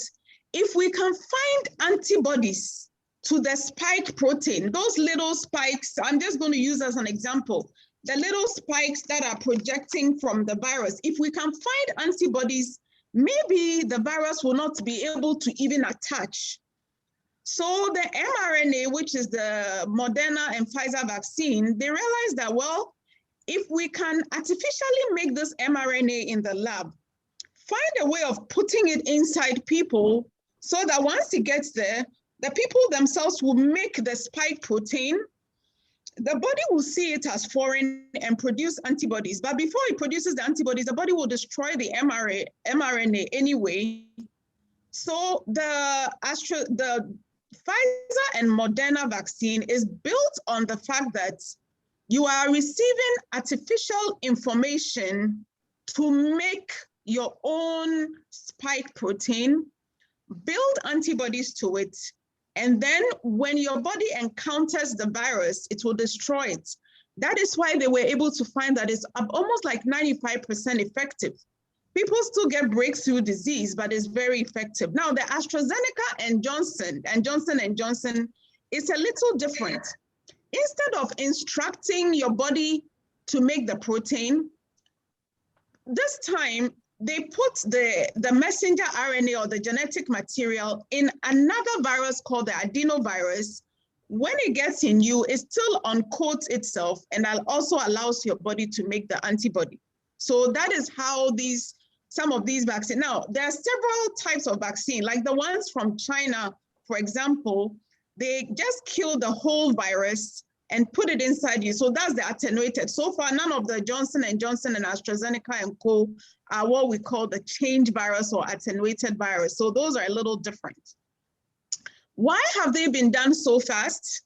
if we can find antibodies to the spike protein, those little spikes, I'm just going to use as an example, the little spikes that are projecting from the virus, if we can find antibodies, maybe the virus will not be able to even attach. So the mRNA, which is the Moderna and Pfizer vaccine, they realized that, well, if we can artificially make this mRNA in the lab, find a way of putting it inside people so that once it gets there, the people themselves will make the spike protein. The body will see it as foreign and produce antibodies. But before it produces the antibodies, the body will destroy the mRNA anyway. So the Pfizer and Moderna vaccine is built on the fact that you are receiving artificial information to make your own spike protein, build antibodies to it, and then when your body encounters the virus, it will destroy it. That is why they were able to find that it's almost like 95% effective. People still get breakthrough disease, but it's very effective. Now, the AstraZeneca and Johnson & Johnson is a little different. Instead of instructing your body to make the protein, this time they put the messenger RNA or the genetic material in another virus called the adenovirus. When it gets in you, it still uncoats itself and also allows your body to make the antibody. So that is how some of these vaccines. Now, there are several types of vaccine, like the ones from China, for example, they just kill the whole virus and put it inside you. So that's the attenuated. So far, none of the Johnson & Johnson and AstraZeneca and co are what we call the change virus or attenuated virus. So those are a little different. Why have they been done so fast?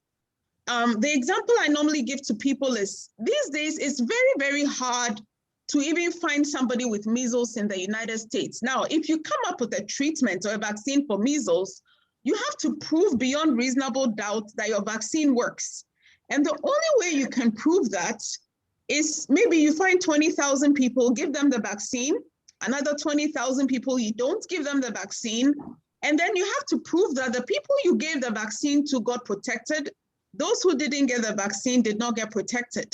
The example I normally give to people is these days it's very, very hard to even find somebody with measles in the United States. Now, if you come up with a treatment or a vaccine for measles, you have to prove beyond reasonable doubt that your vaccine works. And the only way you can prove that is maybe you find 20,000 people, give them the vaccine, another 20,000 people, you don't give them the vaccine, and then you have to prove that the people you gave the vaccine to got protected, those who didn't get the vaccine did not get protected.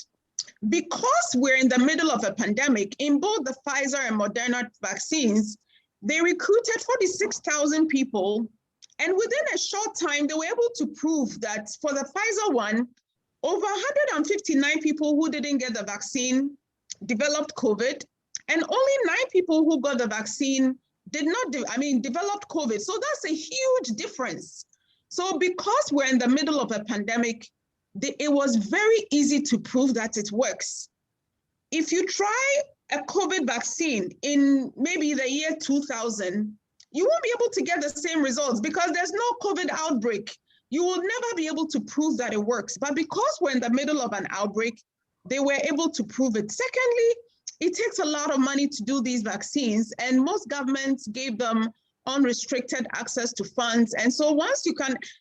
Because we're in the middle of a pandemic, in both the Pfizer and Moderna vaccines, they recruited 46,000 people, and within a short time, they were able to prove that for the Pfizer one, over 159 people who didn't get the vaccine developed COVID, and only 9 people who got the vaccine developed COVID. So that's a huge difference. So because we're in the middle of a pandemic, it was very easy to prove that it works. If you try a COVID vaccine in maybe the year 2000, you won't be able to get the same results because there's no COVID outbreak. You will never be able to prove that it works. But because we're in the middle of an outbreak, they were able to prove it. Secondly, it takes a lot of money to do these vaccines, and most governments gave them unrestricted access to funds. And so once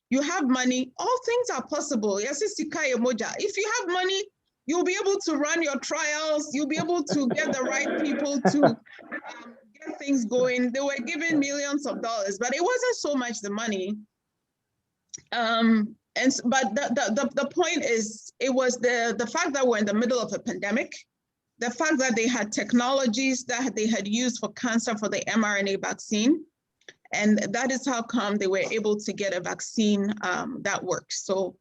you have money, all things are possible. If you have money, you'll be able to run your trials, you'll be able to get the right people to get things going. They were given millions of dollars, but it wasn't so much the money. But the point is, it was the fact that we're in the middle of a pandemic, the fact that they had technologies that they had used for cancer for the mRNA vaccine, And that is how come they were able to get a vaccine that works. So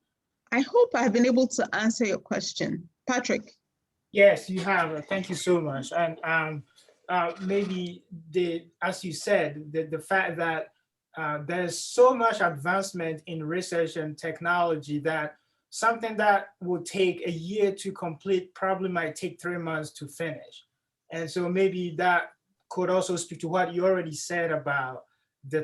I hope I've been able to answer your question. Patrick. Yes, you have. Thank you so much. And maybe as you said, the fact that there's so much advancement in research and technology that something that would take a year to complete probably might take 3 months to finish. And so maybe that could also speak to what you already said about the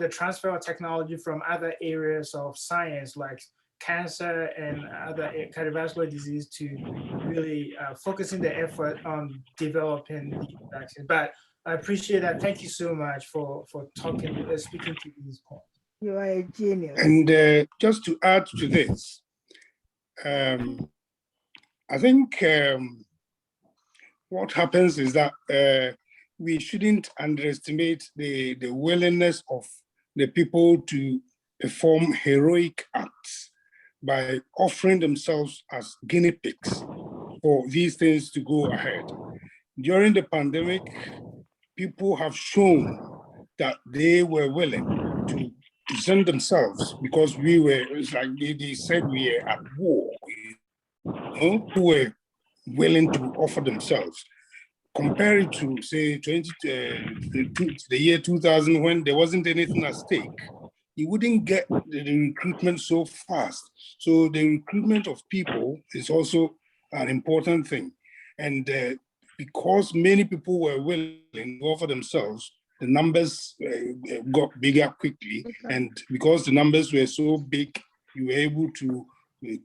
transfer of technology from other areas of science like cancer and other cardiovascular disease to really focusing the effort on developing the vaccine. But I appreciate that. Thank you so much for speaking to these points. You are a genius. And just to add to this, I think what happens is that we shouldn't underestimate the willingness of the people to perform heroic acts by offering themselves as guinea pigs for these things to go ahead. During the pandemic, people have shown that they were willing to present themselves because it's like they said we were at war, who were willing to offer themselves. Compare it to, say, the year 2000 when there wasn't anything at stake. You wouldn't get the recruitment so fast. So the recruitment of people is also an important thing. And because many people were willing to offer themselves, the numbers got bigger quickly. Okay. And because the numbers were so big, you were able to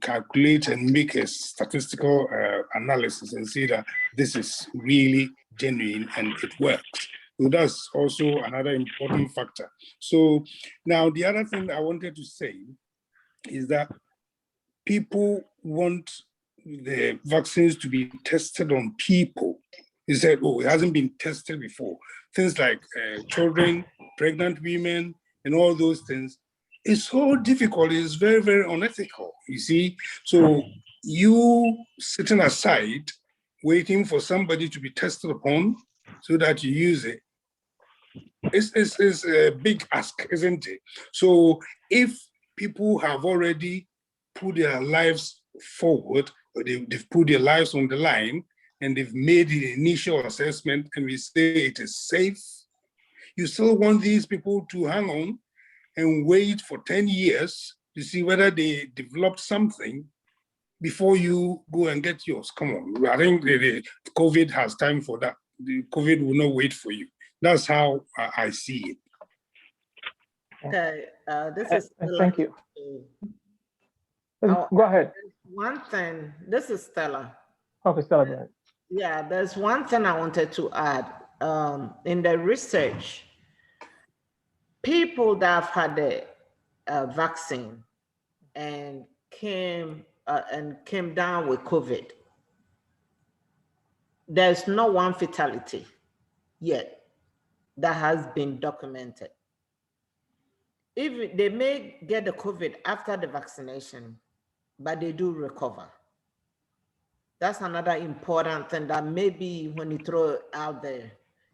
calculate and make a statistical analysis and say that this is really genuine and it works. So that's also another important factor. So now the other thing I wanted to say is that people want the vaccines to be tested on people. They said, oh, it hasn't been tested before. Things like children, pregnant women, and all those things. It's so difficult. It's very, very unethical, you see. So you sitting aside, waiting for somebody to be tested upon so that you use it, it's a big ask, isn't it? So if people have already put their lives forward, or they've put their lives on the line, and they've made the initial assessment, and we say it is safe, you still want these people to hang on and wait for 10 years to see whether they developed something before you go and get yours. Come on, I think the COVID has time for that. The COVID will not wait for you. That's how I see it. Okay, this is Stella. Thank you. Go ahead. One thing, this is Stella. Okay, Stella, go ahead. Yeah, there's one thing I wanted to add. In the research, people that have had the vaccine and came down with COVID, there's no one fatality yet that has been documented. If they may get the COVID after the vaccination, but they do recover. That's another important thing that maybe when you throw it out there,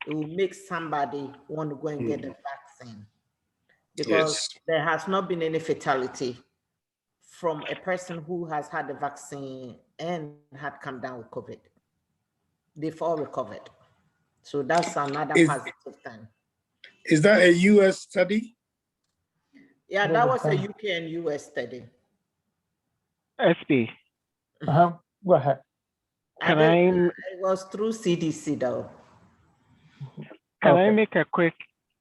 it will make somebody want to go and get the vaccine. Because there has not been any fatality from a person who has had the vaccine and had come down with COVID. They've all recovered. So that's another positive thing. Is that a US study? Yeah, that was a UK and US study. SP. Go ahead. It was through CDC though. Can I make a quick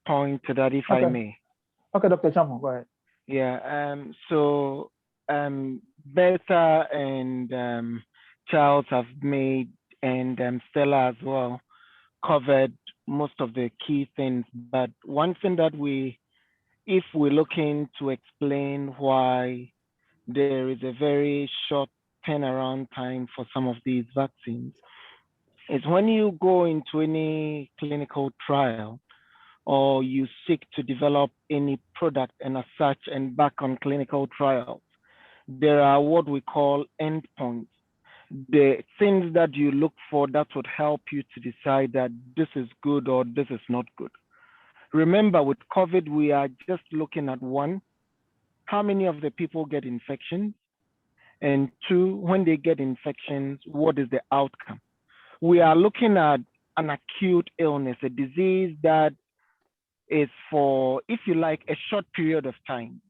point to that, if I may? Okay, Dr. Champon, go ahead. Yeah, so Bertha and Charles have made, and Stella as well, covered most of the key things. But one thing that if we're looking to explain why there is a very short turnaround time for some of these vaccines, is when you go into any clinical trial or you seek to develop any product and as such and back on clinical trials, there are what we call endpoints. The things that you look for that would help you to decide that this is good or this is not good. Remember, with COVID, we are just looking at one, how many of the people get infections? And two, when they get infections, what is the outcome? We are looking at an acute illness, a disease that is for, if you like, a short period of time.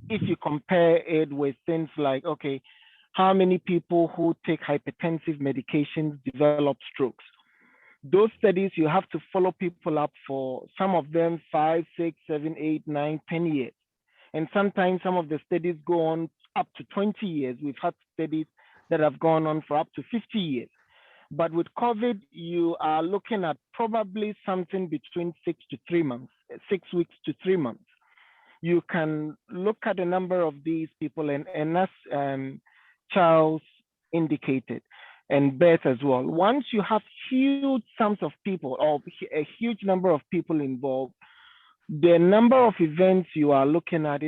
If you compare it with things like, okay, how many people who take hypertensive medications develop strokes? Those studies, you have to follow people up for some of them 5, 6, 7, 8, 9, 10 years. And sometimes some of the studies go on up to 20 years. We've had studies that have gone on for up to 50 years. But with COVID, you are looking at probably something between 6 to 3 months, 6 weeks to 3 months. You can look at a number of these people, and as Charles indicated, and Beth as well. Once you have huge sums of people or a huge number of people involved, the number of events you are looking at,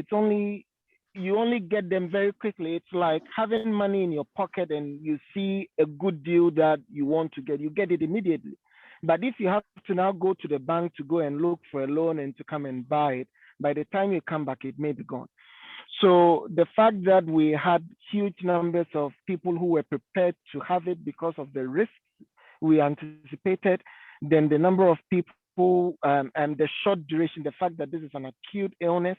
you only get them very quickly. It's like having money in your pocket and you see a good deal that you want to get, you get it immediately. But if you have to now go to the bank to go and look for a loan and to come and buy it, by the time you come back, it may be gone. So the fact that we had huge numbers of people who were prepared to have it because of the risks we anticipated, then the number of people and the short duration, the fact that this is an acute illness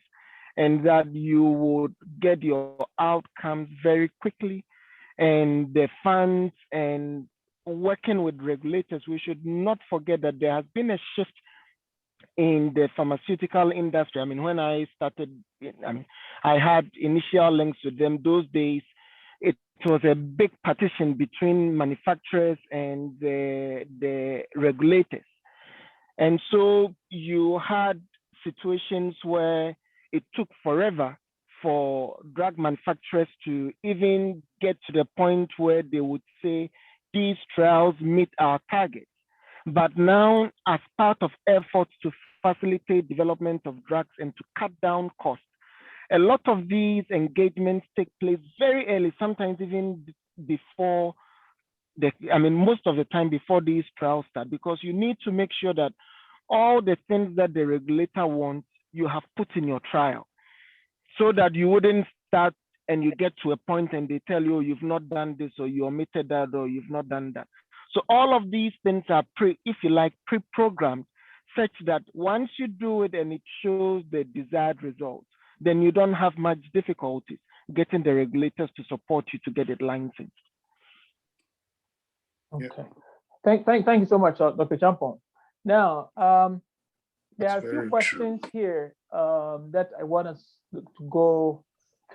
and that you would get your outcomes very quickly, and the funds and working with regulators, we should not forget that there has been a shift in the pharmaceutical industry. I mean, when I started, I had initial links with them. Those days, it was a big partition between manufacturers and the regulators. And so you had situations where it took forever for drug manufacturers to even get to the point where they would say, these trials meet our targets. But now, as part of efforts to facilitate development of drugs and to cut down costs, a lot of these engagements take place very early, sometimes even before most of the time before these trials start, because you need to make sure that all the things that the regulator wants, you have put in your trial, so that you wouldn't start and you get to a point and they tell you, you've not done this, or you omitted that, or you've not done that. So all of these things are pre-programmed, such that once you do it and it shows the desired results, then you don't have much difficulty getting the regulators to support you to get it licensed. Okay. Thank you so much, Dr. Champon. Now, there are a few questions here that I want us to go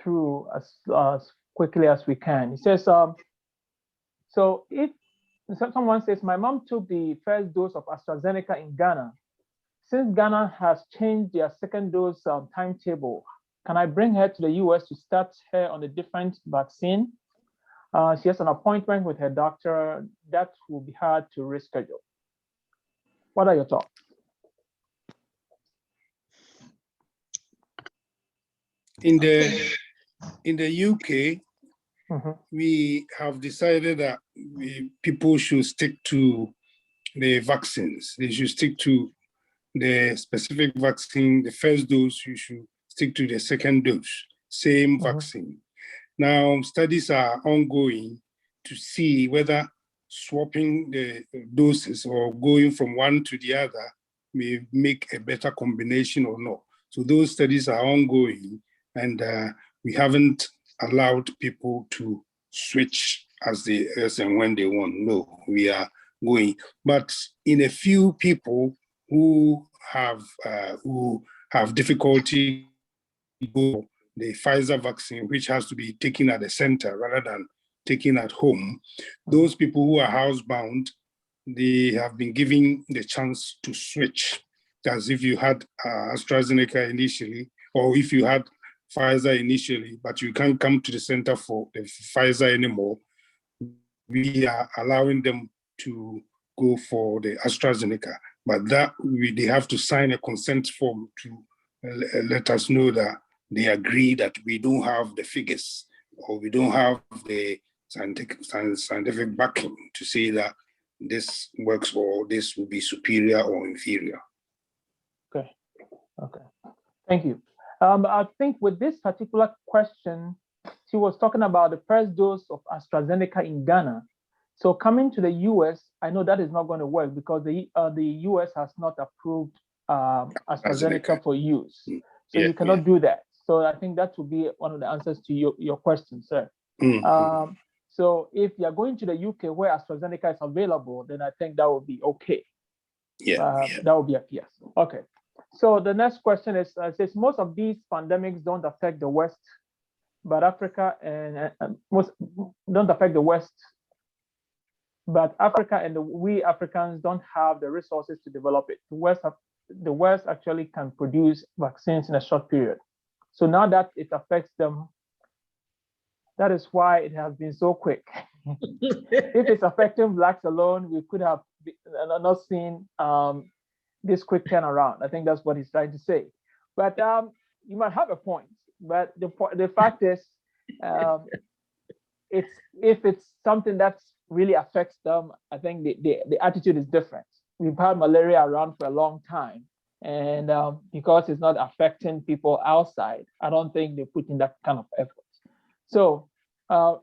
through as quickly as we can. It says, so if someone says, my mom took the first dose of AstraZeneca in Ghana. Since Ghana has changed their second dose timetable, can I bring her to the US to start her on a different vaccine? She has an appointment with her doctor. That will be hard to reschedule. What are your thoughts? In the UK, we have decided that people should stick to the vaccines. They should stick to the specific vaccine. The first dose, you should stick to the second dose, same vaccine. Now, studies are ongoing to see whether swapping the doses or going from one to the other may make a better combination or not. So those studies are ongoing, and we haven't allowed people to switch as and when they want. No, we are going. But in a few people who have difficulty with the Pfizer vaccine, which has to be taken at the center rather than taken at home, those people who are housebound, they have been given the chance to switch. As if you had AstraZeneca initially, or if you had Pfizer initially, but you can't come to the center for the Pfizer anymore, we are allowing them to go for the AstraZeneca. But that they have to sign a consent form to let us know that they agree that we don't have the figures or we don't have the scientific backing to say that this works or this will be superior or inferior. Okay, Okay, thank you. I think with this particular question, she was talking about the first dose of AstraZeneca in Ghana. So coming to the US, I know that is not going to work because the US has not approved AstraZeneca for use. So you cannot do that. So I think that would be one of the answers to your question, sir. So if you're going to the UK where AstraZeneca is available, then I think that would be okay. That would be a yes. Okay. So the next question is, says most of these pandemics don't affect the West, but Africa and most don't affect the West, but Africa and we Africans don't have the resources to develop it. The West actually can produce vaccines in a short period. So now that it affects them, that is why it has been so quick. If it's affecting Blacks alone, we could have not seen this quick turnaround. I think that's what he's trying to say. But you might have a point. But the fact is, if it's something that really affects them, I think the attitude is different. We've had malaria around for a long time. And because it's not affecting people outside, I don't think they put in that kind of effort. So,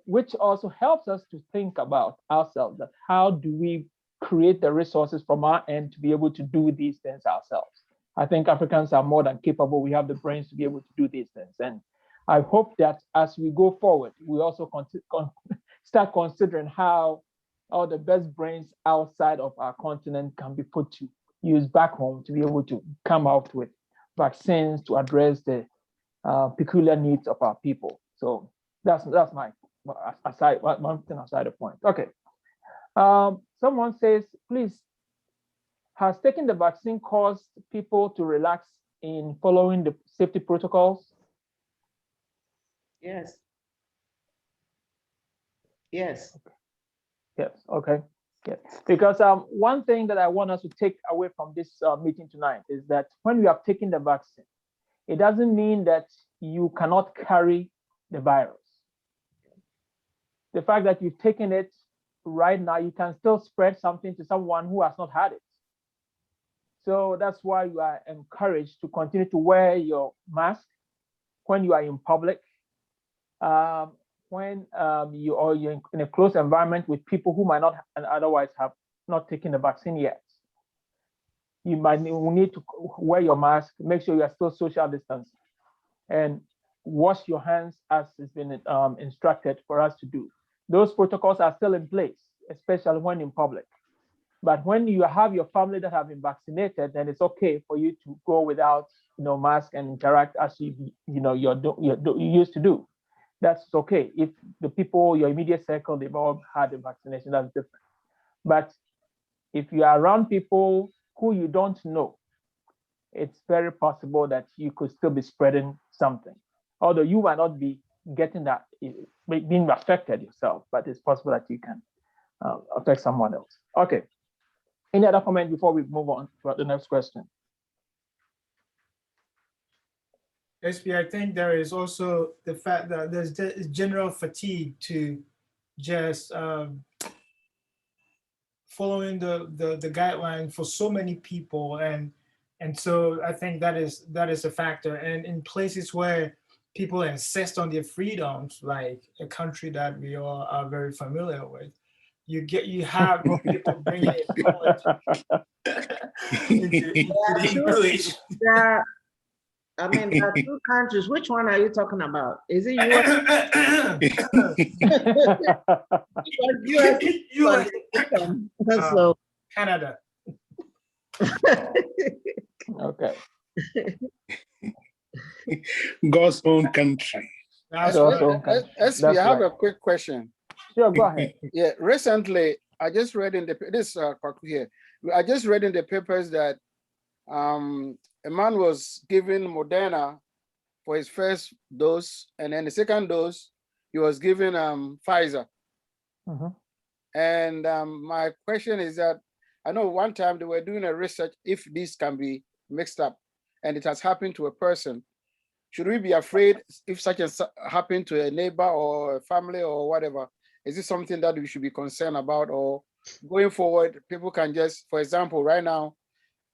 which also helps us to think about ourselves, that how do we create the resources from our end to be able to do these things ourselves. I think Africans are more than capable. We have the brains to be able to do these things. And I hope that as we go forward, we also start considering how all the best brains outside of our continent can be put to use back home to be able to come out with vaccines to address the peculiar needs of our people. So that's my aside, one thing aside the point. Okay. Someone says, please, has taking the vaccine caused people to relax in following the safety protocols? Yes. Yes. Yes, okay. Yes. Because one thing that I want us to take away from this meeting tonight is that when you have taken the vaccine, it doesn't mean that you cannot carry the virus. The fact that you've taken it right now, you can still spread something to someone who has not had it. So that's why you are encouraged to continue to wear your mask when you are in public, when you're in a close environment with people who might not otherwise have not taken the vaccine yet. You might need to wear your mask, make sure you are still social distance, and wash your hands as has been instructed for us to do. Those protocols are still in place, especially when in public. But when you have your family that have been vaccinated, then it's okay for you to go without mask and interact as you used to do. That's okay. If the people, your immediate circle, they've all had the vaccination, that's different. But if you are around people who you don't know, it's very possible that you could still be spreading something. Although you might not be getting that, being affected yourself, but it's possible that you can affect someone else. Okay. Any other comment before we move on to the next question? SP, I think there is also the fact that there's general fatigue to just following the guideline for so many people, and so I think that is a factor. And in places where people insist on their freedoms, like a country that we all are very familiar with, you have people bringing into the equation. Yeah. I mean, there are two countries. Which one are you talking about? Is it US? US. So Canada. Okay. God's own country. SP, I have a quick question. Sure, go ahead. Yeah, recently I just read in the here. I just read in the papers that a man was given Moderna for his first dose, and then the second dose he was given Pfizer. Mm-hmm. And my question is that I know one time they were doing a research if this can be mixed up, and it has happened to a person. Should we be afraid if such as happened to a neighbor or a family or whatever? Is this something that we should be concerned about, or going forward, people can just, for example, right now,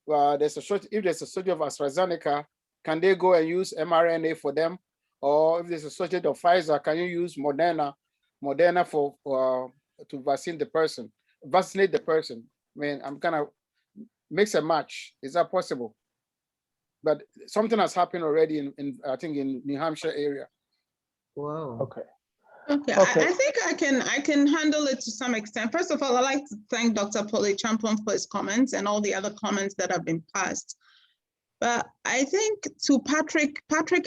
there's a shortage, if there's a shortage of AstraZeneca, can they go and use mRNA for them? Or if there's a shortage of Pfizer, can you use Moderna for to vaccinate the person? I mean, I'm gonna mix and match. Is that possible? But something has happened already in I think in New Hampshire area. Whoa. Okay. Okay, Okay. I think I can handle it to some extent. First of all, I'd like to thank Dr. Polly Champon for his comments and all the other comments that have been passed. But I think to Patrick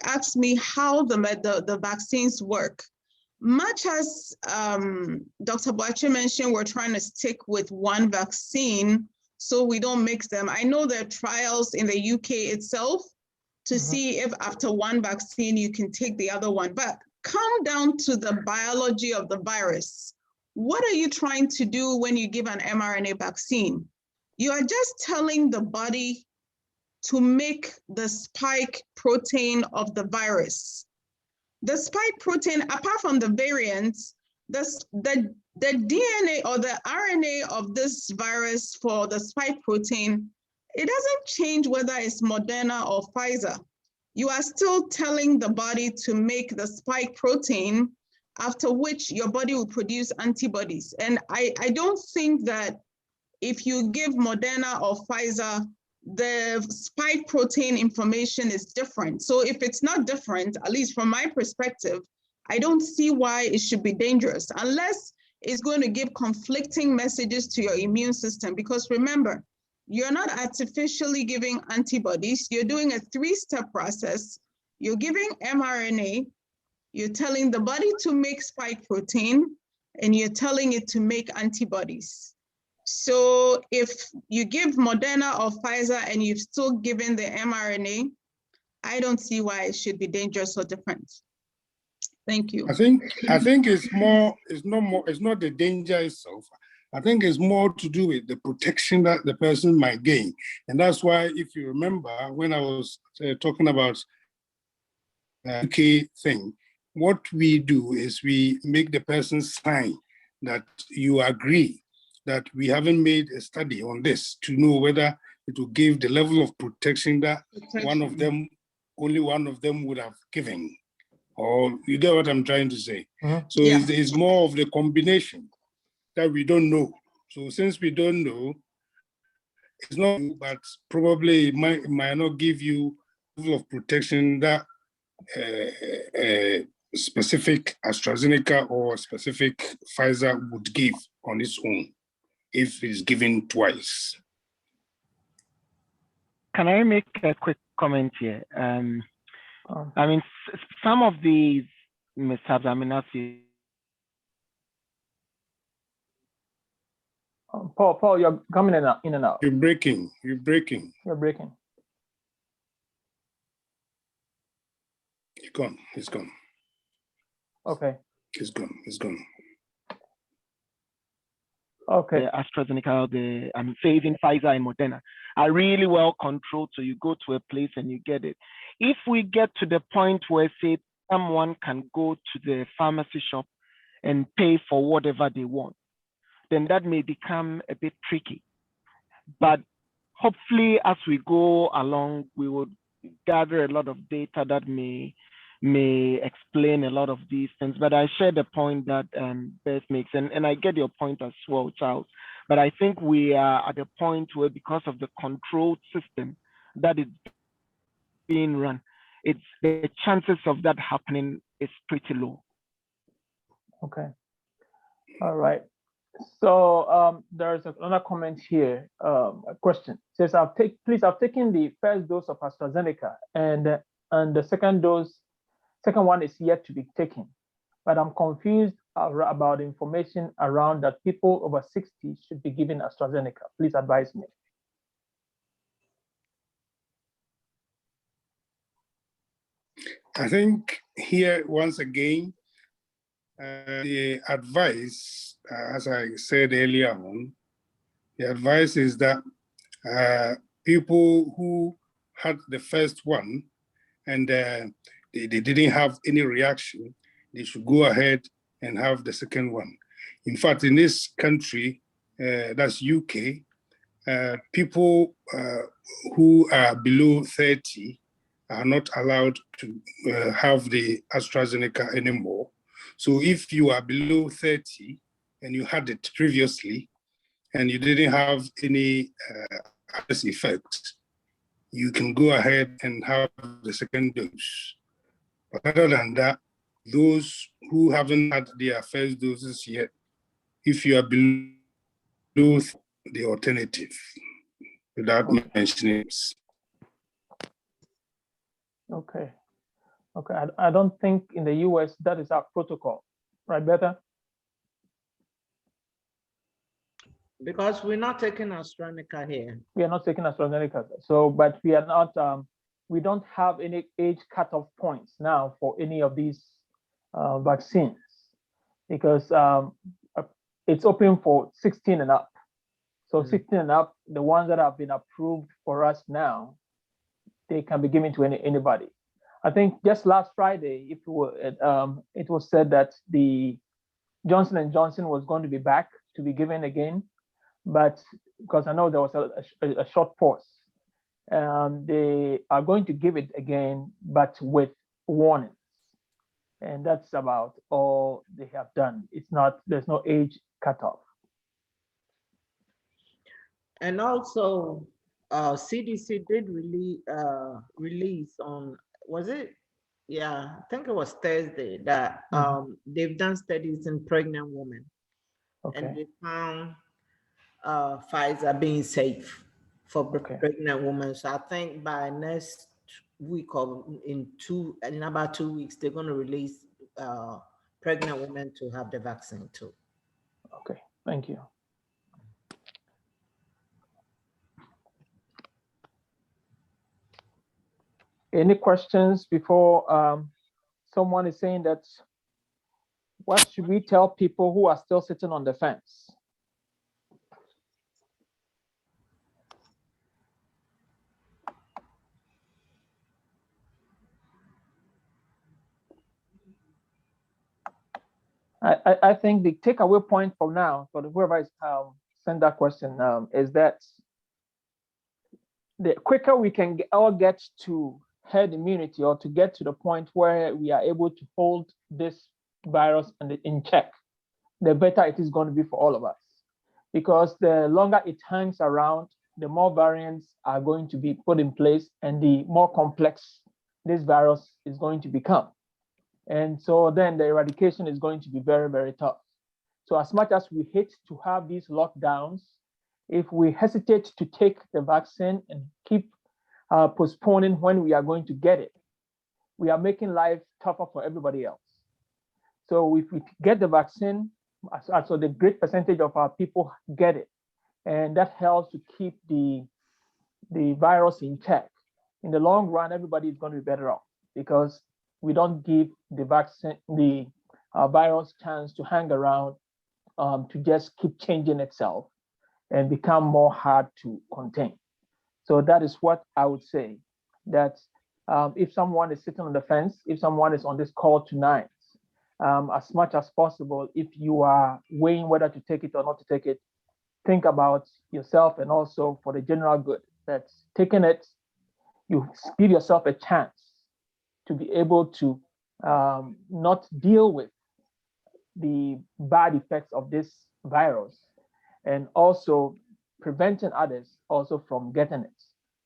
asked me how the vaccines work. Much as Dr. Boache mentioned, we're trying to stick with one vaccine so we don't mix them. I know there are trials in the UK itself to see if after one vaccine you can take the other one. But come down to the biology of the virus. What are you trying to do when you give an mRNA vaccine? You are just telling the body to make the spike protein of the virus. The spike protein, apart from the variants, the DNA or the RNA of this virus for the spike protein, it doesn't change whether it's Moderna or Pfizer. You are still telling the body to make the spike protein, after which your body will produce antibodies. And I don't think that if you give Moderna or Pfizer, the spike protein information is different. So if it's not different, at least from my perspective, I don't see why it should be dangerous unless it's going to give conflicting messages to your immune system. Because remember, you're not artificially giving antibodies. You're doing a 3-step process. You're giving mRNA, you're telling the body to make spike protein, and you're telling it to make antibodies. So if you give Moderna or Pfizer and you've still given the mRNA, I don't see why it should be dangerous or different. Thank you. I think it's not the danger itself. I think it's more to do with the protection that the person might gain. And that's why, if you remember, when I was talking about the UK thing, what we do is we make the person sign that you agree that we haven't made a study on this to know whether it will give the level of protection that only one of them would have given. Or you get what I'm trying to say? So yeah. It's more of the combination that we don't know. So since we don't know, it's not, but probably it might not give you level of protection that specific AstraZeneca or specific Pfizer would give on its own if it's given twice. Can I make a quick comment here? I mean, some of these mishaps, I mean, as you Paul, you're coming in and out. You're breaking. You're breaking. It's gone. Okay. It's gone. Okay. The AstraZeneca, I'm saving Pfizer and Moderna are really well controlled. So you go to a place and you get it. If we get to the point where, say, someone can go to the pharmacy shop and pay for whatever they want, then that may become a bit tricky. But hopefully, as we go along, we will gather a lot of data that may explain a lot of these things. But I share the point that Beth makes, and I get your point as well, Charles. But I think we are at a point where, because of the controlled system that is being run, it's the chances of that happening is pretty low. Okay. All right. So there's another comment here, a question. It says, I've taken the first dose of AstraZeneca and the second one is yet to be taken, but I'm confused about the information around that people over 60 should be given AstraZeneca. Please advise me. I think here, once again, the advice, as I said earlier on, the advice is that people who had the first one and they didn't have any reaction, they should go ahead and have the second one. In fact, in this country, that's UK, people who are below 30 are not allowed to have the AstraZeneca anymore. So if you are below 30 and you had it previously and you didn't have any adverse effects, you can go ahead and have the second dose. But other than that, those who haven't had their first doses yet, if you are below the alternative, without mentioning names. Okay. I don't think in the US that is our protocol, right, Betha? Because we're not taking AstraZeneca here. We are not taking AstraZeneca. So, but we are not, we don't have any age cutoff points now for any of these vaccines because it's open for 16 and up. So 16 and up, the ones that have been approved for us now, they can be given to anybody. I think just last Friday, it was said that the Johnson & Johnson was going to be back to be given again, but because I know there was a short pause, they are going to give it again, but with warnings. And that's about all they have done. It's not, there's no age cutoff. And also, CDC did release on, was it? Yeah, I think it was Thursday that they've done studies in pregnant women. Okay. And they found Pfizer being safe for pregnant women. So I think by next week or in about 2 weeks, they're going to release pregnant women to have the vaccine too. Okay, thank you. Any questions before someone is saying that, what should we tell people who are still sitting on the fence? I think the takeaway point for now, for whoever is sent that question, is that the quicker we can all get to herd immunity or to get to the point where we are able to hold this virus in check, the better it is going to be for all of us. Because the longer it hangs around, the more variants are going to be put in place and the more complex this virus is going to become. And so then the eradication is going to be very, very tough. So as much as we hate to have these lockdowns, if we hesitate to take the vaccine and keep postponing when we are going to get it, we are making life tougher for everybody else. So if we get the vaccine, so the great percentage of our people get it, and that helps to keep the virus in check. In the long run, everybody is going to be better off because we don't give the vaccine, the virus chance to hang around to just keep changing itself and become more hard to contain. So that is what I would say, that if someone is sitting on the fence, if someone is on this call tonight, as much as possible, if you are weighing whether to take it or not to take it, think about yourself and also for the general good, that taking it, you give yourself a chance to be able to not deal with the bad effects of this virus, and also preventing others also from getting it.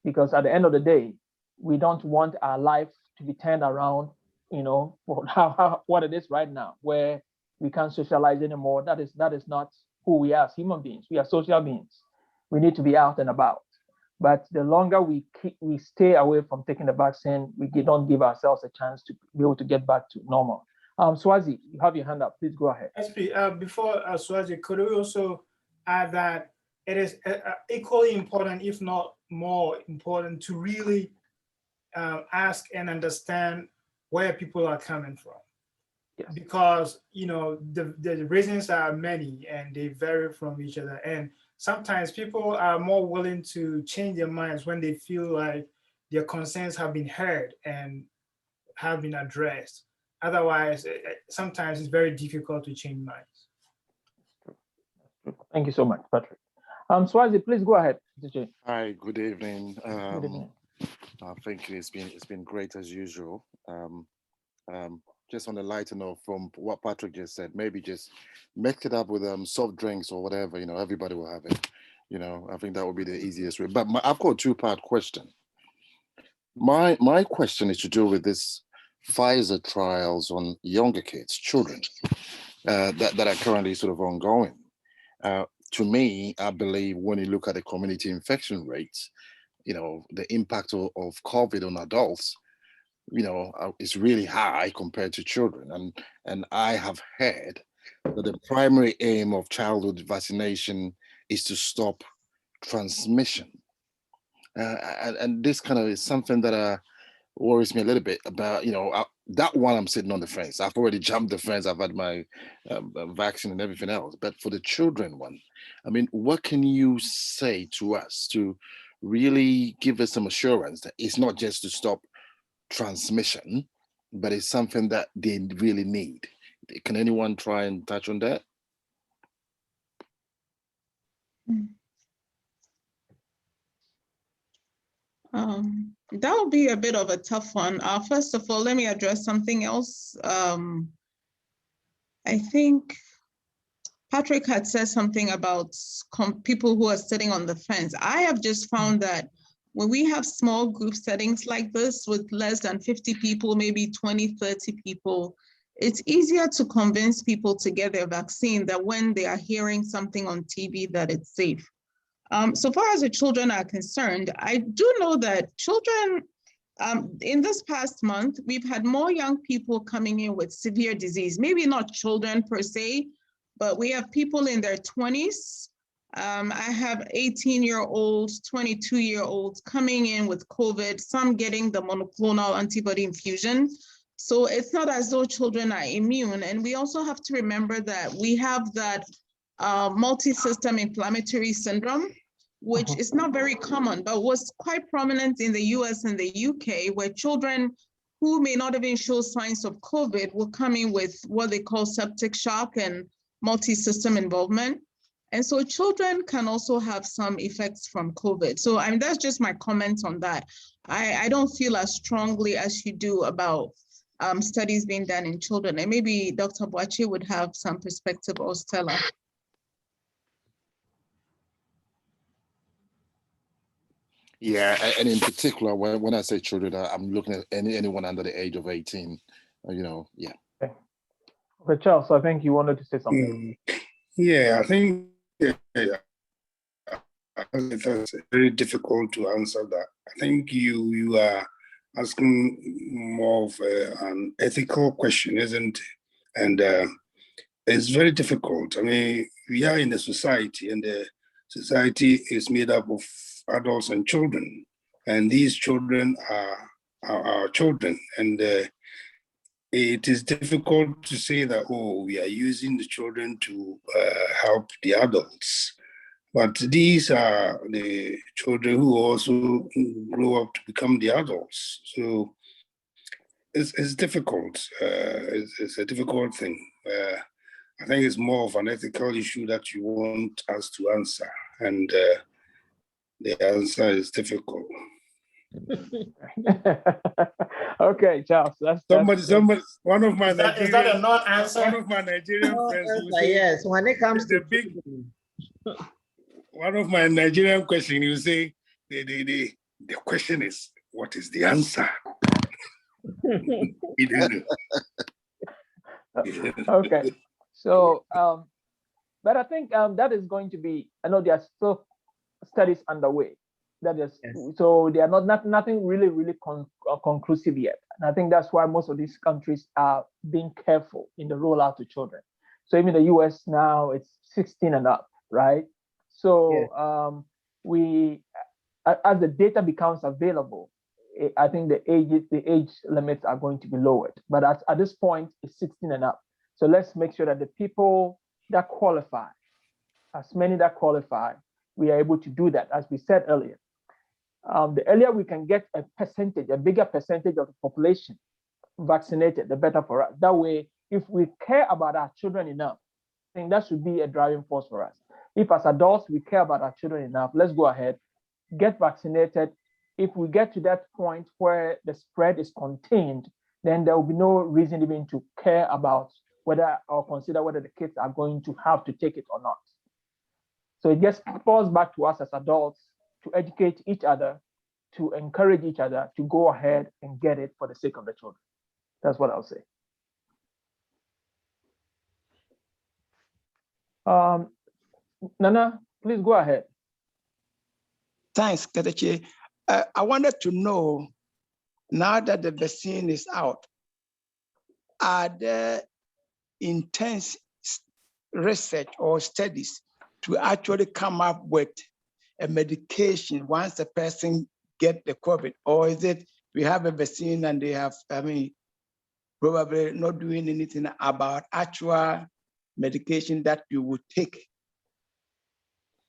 Because at the end of the day, we don't want our life to be turned around, for what it is right now, where we can't socialize anymore. That is not who we are as human beings. We are social beings. We need to be out and about. But the longer we stay away from taking the vaccine, we don't give ourselves a chance to be able to get back to normal. Swazi, you have your hand up. Please go ahead. SP, before Swazi, could we also add that it is equally important, if not more important, to really ask and understand where people are coming from? Yes. Because the reasons are many and they vary from each other, and sometimes people are more willing to change their minds when they feel like their concerns have been heard and have been addressed. Otherwise, sometimes it's very difficult to change minds. Thank you so much, Patrick. Swazi, please go ahead. Hi, good evening. Good evening. I think it's been great as usual. Just on a lighter note from what Patrick just said, maybe just mix it up with soft drinks or whatever. Everybody will have it. I think that would be the easiest way. But I've got a two-part question. My question is to do with this Pfizer trials on younger kids, children, that are currently sort of ongoing. To me, I believe when you look at the community infection rates, the impact of COVID on adults, is really high compared to children. And I have heard that the primary aim of childhood vaccination is to stop transmission. And this kind of is something that worries me a little bit about, that one I'm sitting on the fence. I've already jumped the fence. I've had my vaccine and everything else. But for the children one, I mean, what can you say to us to really give us some assurance that it's not just to stop transmission, but it's something that they really need? Can anyone try and touch on that? That would be a bit of a tough one. First of all, let me address something else. I think Patrick had said something about people who are sitting on the fence. I have just found that when we have small group settings like this with less than 50 people, maybe 20, 30 people, it's easier to convince people to get their vaccine than when they are hearing something on TV that it's safe. So far as the children are concerned, I do know that children, in this past month, we've had more young people coming in with severe disease, maybe not children per se, but we have people in their 20s. I have 18-year-olds, 22-year-olds coming in with COVID, some getting the monoclonal antibody infusion. So it's not as though children are immune. And we also have to remember that we have that multi-system inflammatory syndrome, which is not very common, but was quite prominent in the US and the UK, where children who may not even show signs of COVID will come in with what they call septic shock and multi-system involvement. And so children can also have some effects from COVID. So I mean, that's just my comment on that. I don't feel as strongly as you do about studies being done in children. And maybe Dr. Boachi would have some perspective, or Stella. Yeah, and in particular, when I say children, I'm looking at anyone under the age of 18, yeah. Okay, Charles, so I think you wanted to say something. Yeah, I think it's very difficult to answer that. I think you are asking more of an ethical question, isn't it? And it's very difficult. I mean, we are in a society, and the society is made up of adults and children, and these children are our children. And it is difficult to say that, oh, we are using the children to help the adults. But these are the children who also grow up to become the adults. So it's difficult. It's a difficult thing. I think it's more of an ethical issue that you want us to answer. And the answer is difficult. Okay, Charles. Somebody, one of my is that a non-answer? One of my Nigerian friends. Yes, when it comes to one of my Nigerian questions, you say the question is, what is the answer? We don't know. Okay, so but I think that is going to be, I know there are still studies underway. That is, yes. So they are nothing really conclusive yet. And I think that's why most of these countries are being careful in the rollout to children. So even the US now, it's 16 and up, right? So as the data becomes available, I think the age limits are going to be lowered. But at this point, it's 16 and up. So let's make sure that the people that qualify, as many that qualify, we are able to do that, as we said earlier. The earlier we can get a bigger percentage of the population vaccinated, the better for us. That way, if we care about our children enough, I think that should be a driving force for us. If as adults we care about our children enough, let's go ahead get vaccinated. If we get to that point where the spread is contained, then there will be no reason even to care about whether or consider whether the kids are going to have to take it or not. So it just falls back to us as adults to educate each other, to encourage each other to go ahead and get it for the sake of the children. That's what I'll say. Nana, please go ahead. Thanks, Katachi. I wanted to know, now that the vaccine is out, are there intense research or studies to actually come up with a medication once the person get the COVID? Or is it we have a vaccine and they have, probably not doing anything about actual medication that you would take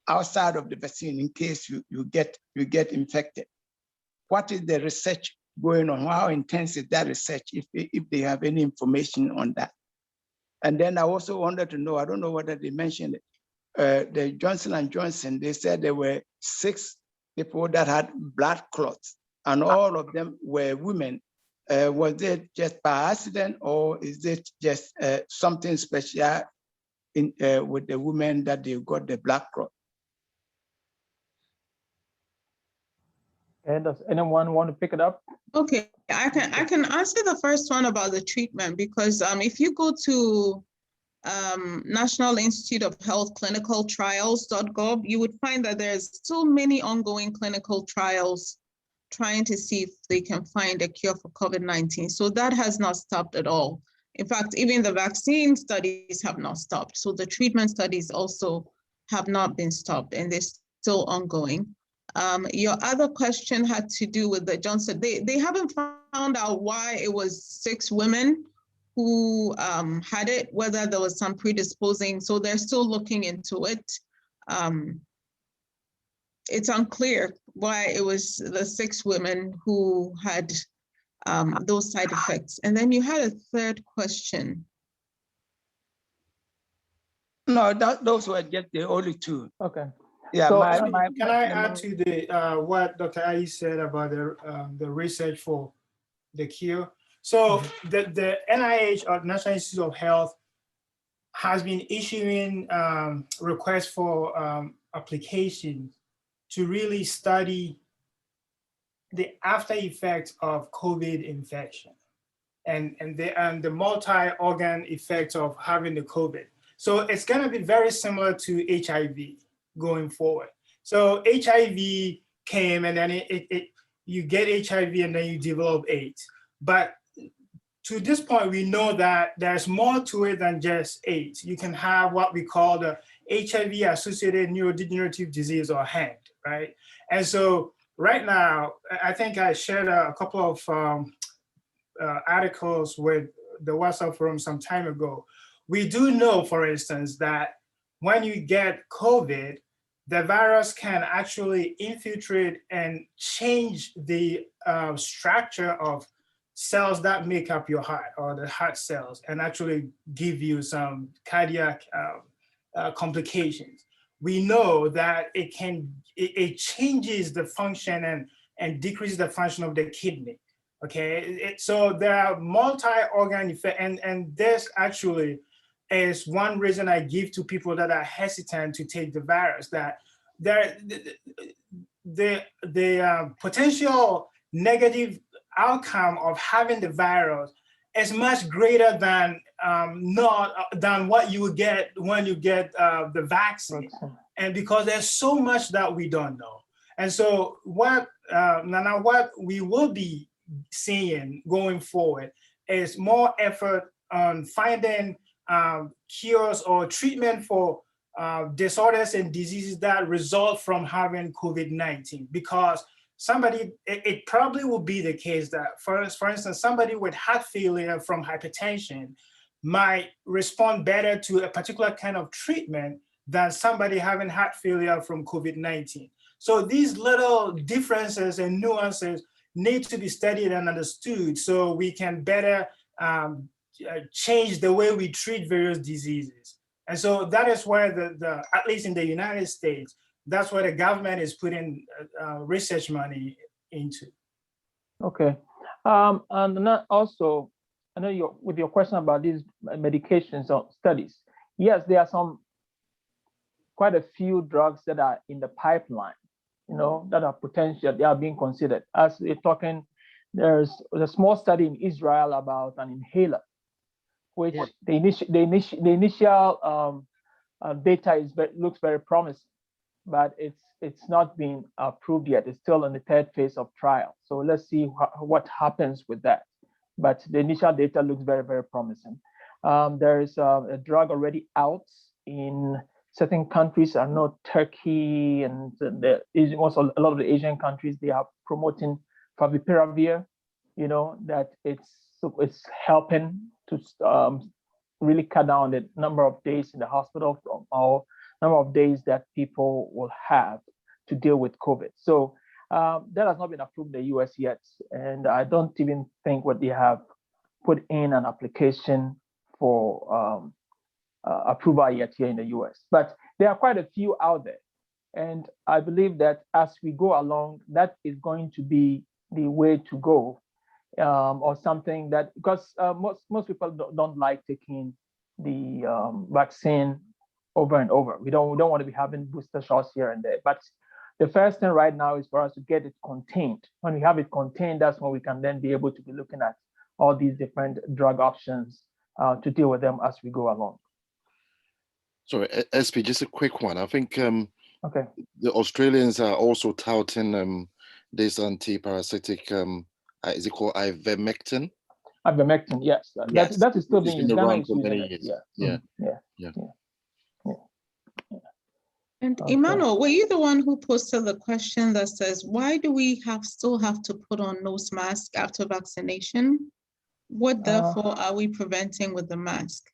outside of the vaccine in case you get infected? What is the research going on? How intense is that research, if they have any information on that? And then I also wanted to know, I don't know whether they mentioned it, the Johnson & Johnson, they said there were 6 people that had blood clots and all of them were women. Was it just by accident or is it just something special with the women that they got the blood clot? And does anyone want to pick it up? Okay, I can answer the first one about the treatment, because if you go to National Institute of Health clinicaltrials.gov, you would find that there's so many ongoing clinical trials trying to see if they can find a cure for COVID-19. So that has not stopped at all. In fact, even the vaccine studies have not stopped. So the treatment studies also have not been stopped and they're still ongoing. Your other question had to do with the Johnson. They haven't found out why it was 6 women who had it, whether there was some predisposing. So they're still looking into it. It's unclear why it was the 6 women who had those side effects. And then you had a third question. No, those were just the only 2. Okay. Yeah. So, can I add to the what Dr. Ayi said about the research for the cure? So the NIH, or National Institute of Health, has been issuing requests for applications to really study the after effects of COVID infection and the multi-organ effects of having the COVID. So it's going to be very similar to HIV going forward. So HIV came and then you get HIV and then you develop AIDS. But to this point, we know that there's more to it than just AIDS. You can have what we call the HIV-associated neurodegenerative disease, or HAND, right? And so right now, I think I shared a couple of articles with the WhatsApp forum some time ago. We do know, for instance, that when you get COVID, the virus can actually infiltrate and change the structure of cells that make up your heart, or the heart cells, and actually give you some cardiac complications. We know that it changes the function and decreases the function of the kidney. Okay, so there are multi-organ effects, and this actually is one reason I give to people that are hesitant to take the virus, that the potential negative outcome of having the virus is much greater than what you would get when you get the vaccine. And because there's so much that we don't know. And so what we will be seeing going forward is more effort on finding cures or treatment for disorders and diseases that result from having COVID-19, because it probably will be the case that, for instance, somebody with heart failure from hypertension might respond better to a particular kind of treatment than somebody having heart failure from COVID-19. So these little differences and nuances need to be studied and understood so we can better change the way we treat various diseases. And so that is where at least in the United States, that's where the government is putting research money into. Okay. And then also, I know with your question about these medications or studies, yes, there are quite a few drugs that are in the pipeline, that are potential, they are being considered. As we're talking, there's a small study in Israel about an inhaler, which the initial data looks very promising, but it's not been approved yet. It's still in the third phase of trial. So let's see what happens with that. But the initial data looks very, very promising. There is a drug already out in certain countries. I know Turkey and also a lot of the Asian countries, they are promoting favipiravir, that it's helping to really cut down the number of days in the hospital or number of days that people will have to deal with COVID. So that has not been approved in the US yet. And I don't even think what they have put in an application for approval yet here in the US. But there are quite a few out there. And I believe that as we go along, that is going to be the way to go, or something that, because most people don't like taking the vaccine over and over. We don't want to be having booster shots here and there. But the first thing right now is for us to get it contained. When we have it contained, that's when we can then be able to be looking at all these different drug options to deal with them as we go along. Sorry, SP, just a quick one. I think okay. The Australians are also touting this anti-parasitic, is it called ivermectin? Ivermectin, yes. Yes. That is still being used. Around for many years. Yeah. And Okay. Emmanuel, were you the one who posted the question that says, why do we still have to put on nose mask after vaccination? What therefore are we preventing with the mask?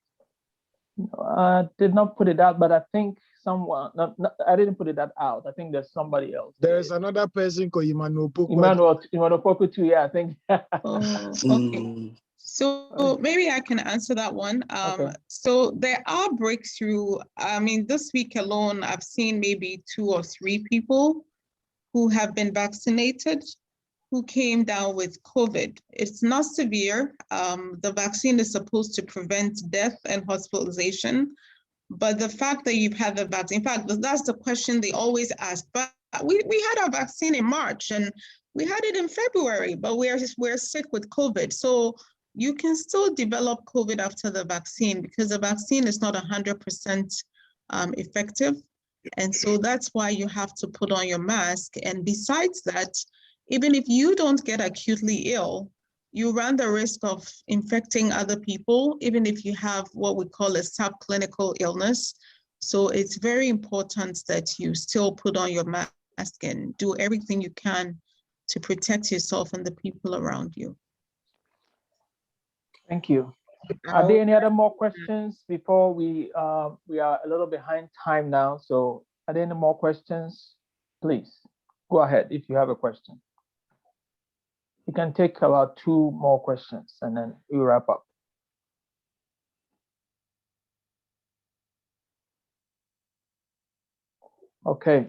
I did not put it out, but I think someone, I didn't put it out. I think there's somebody else. There's another person called Emmanuel Poku. Emmanuel Poku too, yeah, I think. Oh, okay. So maybe I can answer that one. Okay. So there are breakthrough. I mean, this week alone, I've seen maybe 2 or 3 people who have been vaccinated who came down with COVID. It's not severe. The vaccine is supposed to prevent death and hospitalization. But the fact that you've had the vaccine, in fact, that's the question they always ask. But we had our vaccine in March and we had it in February, but we're sick with COVID. So you can still develop COVID after the vaccine because the vaccine is not 100% effective. And so that's why you have to put on your mask. And besides that, even if you don't get acutely ill, you run the risk of infecting other people, even if you have what we call a subclinical illness. So it's very important that you still put on your mask and do everything you can to protect yourself and the people around you. Thank you. Are there any other more questions before we are a little behind time now? So are there any more questions? Please go ahead if you have a question. You can take about 2 more questions and then we wrap up. Okay.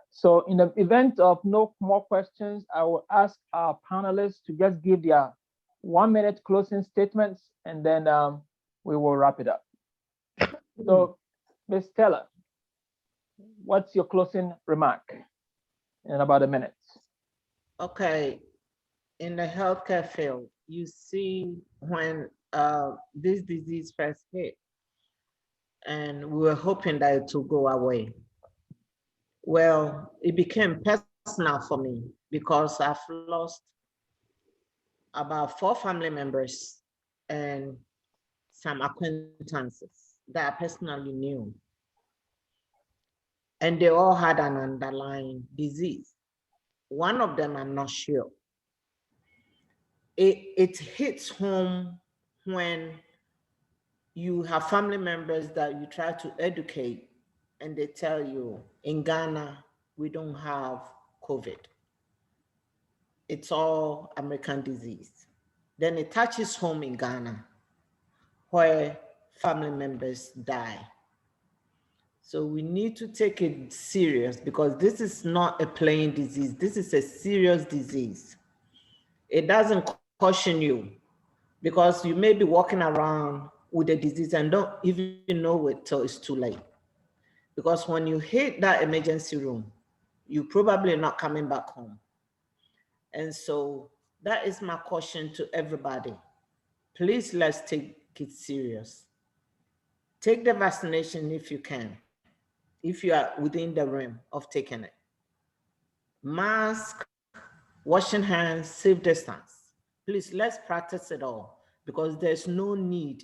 So in the event of no more questions, I will ask our panelists to just give their 1-minute closing statements, and then we will wrap it up. So, Ms. Stella, what's your closing remark in about a minute? Okay, in the healthcare field, you see when this disease first hit, and we were hoping that it would go away. Well, it became personal for me because I've lost about 4 family members and some acquaintances that I personally knew. And they all had an underlying disease. One of them, I'm not sure. It hits home when you have family members that you try to educate and they tell you, in Ghana, we don't have COVID. It's all American disease. Then it touches home in Ghana, where family members die. So we need to take it serious because this is not a plain disease. This is a serious disease. It doesn't caution you because you may be walking around with a disease and don't even know it till it's too late. Because when you hit that emergency room, you probably not coming back home. And so that is my caution to everybody. Please, let's take it serious. Take the vaccination if you can, if you are within the realm of taking it. Mask, washing hands, safe distance. Please, let's practice it all because there's no need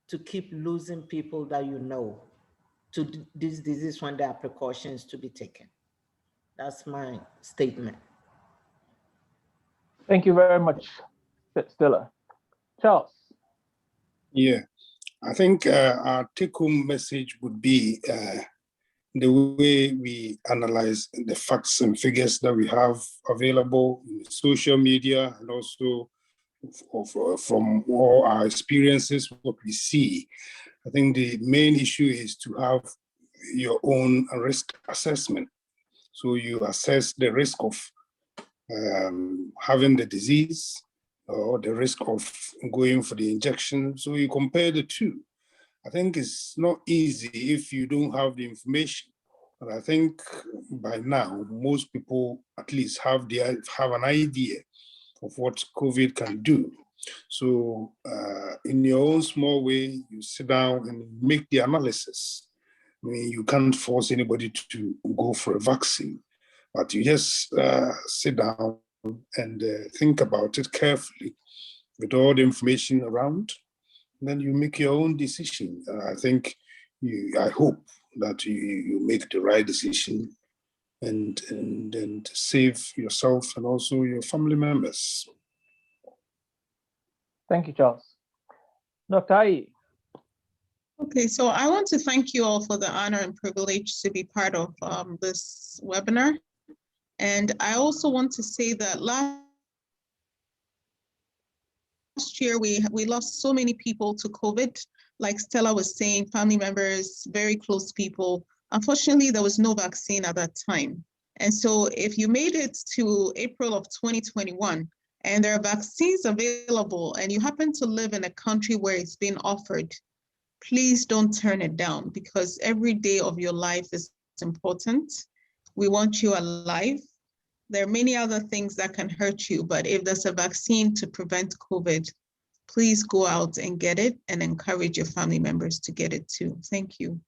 to keep losing people that you know to this disease when there are precautions to be taken. That's my statement. Thank you very much, Stella. Charles. Yeah, I think our take-home message would be the way we analyze the facts and figures that we have available in social media and also from all our experiences, what we see. I think the main issue is to have your own risk assessment. So you assess the risk of having the disease or the risk of going for the injection. So you compare the two. I think it's not easy if you don't have the information. But I think by now, most people at least have an idea of what COVID can do. So in your own small way, you sit down and make the analysis. I mean, you can't force anybody to go for a vaccine, but you just sit down and think about it carefully with all the information around. Then you make your own decision. I think I hope that you make the right decision and save yourself and also your family members. Thank you, Charles. Dr. Ai. Okay, so I want to thank you all for the honor and privilege to be part of this webinar. And I also want to say that last year, we lost so many people to COVID. Like Stella was saying, family members, very close people. Unfortunately, there was no vaccine at that time. And so if you made it to April of 2021, and there are vaccines available, and you happen to live in a country where it's being offered, please don't turn it down because every day of your life is important. We want you alive. There are many other things that can hurt you, but if there's a vaccine to prevent COVID, please go out and get it and encourage your family members to get it too. Thank you.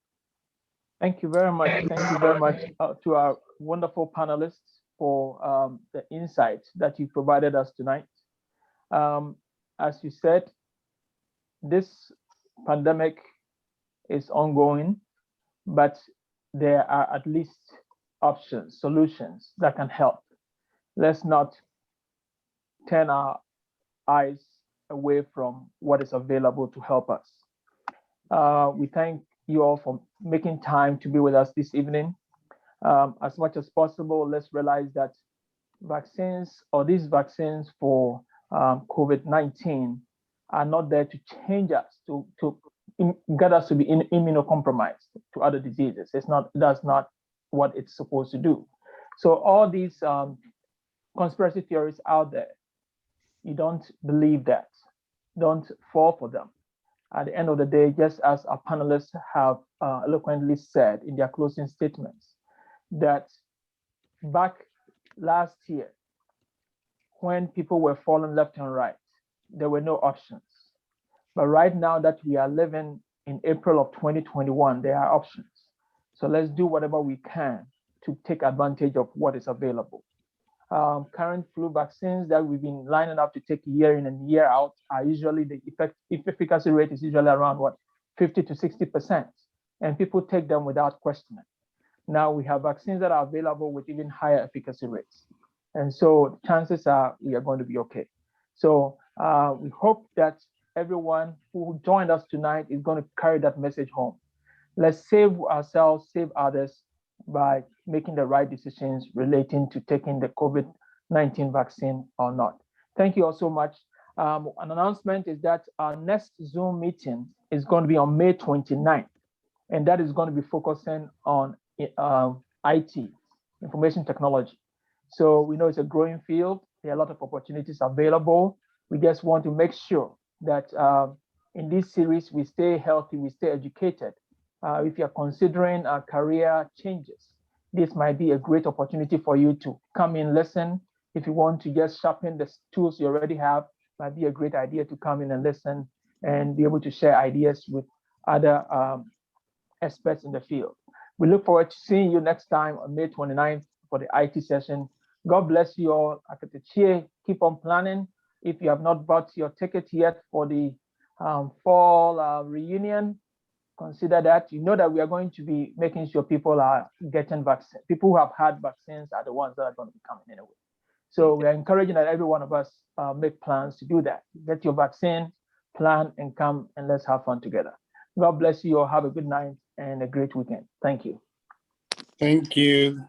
Thank you very much. Thank you very much to our wonderful panelists for the insights that you provided us tonight. As you said, this pandemic is ongoing, but there are at least options, solutions that can help. Let's not turn our eyes away from what is available to help us. We thank you all for making time to be with us this evening. As much as possible, let's realize that vaccines or these vaccines for COVID-19 are not there to change us, to get us to be immunocompromised to other diseases. That's not what it's supposed to do. So all these conspiracy theories out there, you don't believe that. Don't fall for them. At the end of the day, just as our panelists have eloquently said in their closing statements, that back last year, when people were falling left and right, there were no options. But right now that we are living in April of 2021, there are options. So let's do whatever we can to take advantage of what is available. Current flu vaccines that we've been lining up to take year in and year out are usually the efficacy rate is usually around 50 to 60%, and people take them without questioning. Now we have vaccines that are available with even higher efficacy rates, and so chances are we are going to be okay. So we hope that everyone who joined us tonight is going to carry that message home. Let's save ourselves, save others by making the right decisions relating to taking the COVID-19 vaccine or not. Thank you all so much. An announcement is that our next Zoom meeting is going to be on May 29th. and that is going to be focusing on IT, information technology. So we know it's a growing field. There are a lot of opportunities available. We just want to make sure that in this series, we stay healthy, we stay educated. If you're considering career changes, this might be a great opportunity for you to come in, listen. If you want to just sharpen the tools you already have, might be a great idea to come in and listen and be able to share ideas with other experts in the field. We look forward to seeing you next time on May 29th for the IT session. God bless you all. Akatachie, keep on planning. If you have not bought your ticket yet for the fall reunion, consider that. You know that we are going to be making sure people are getting vaccine. People who have had vaccines are the ones that are going to be coming anyway. So we are encouraging that every one of us make plans to do that. Get your vaccine, plan, and come, and let's have fun together. God bless you all. Have a good night and a great weekend. Thank you. Thank you.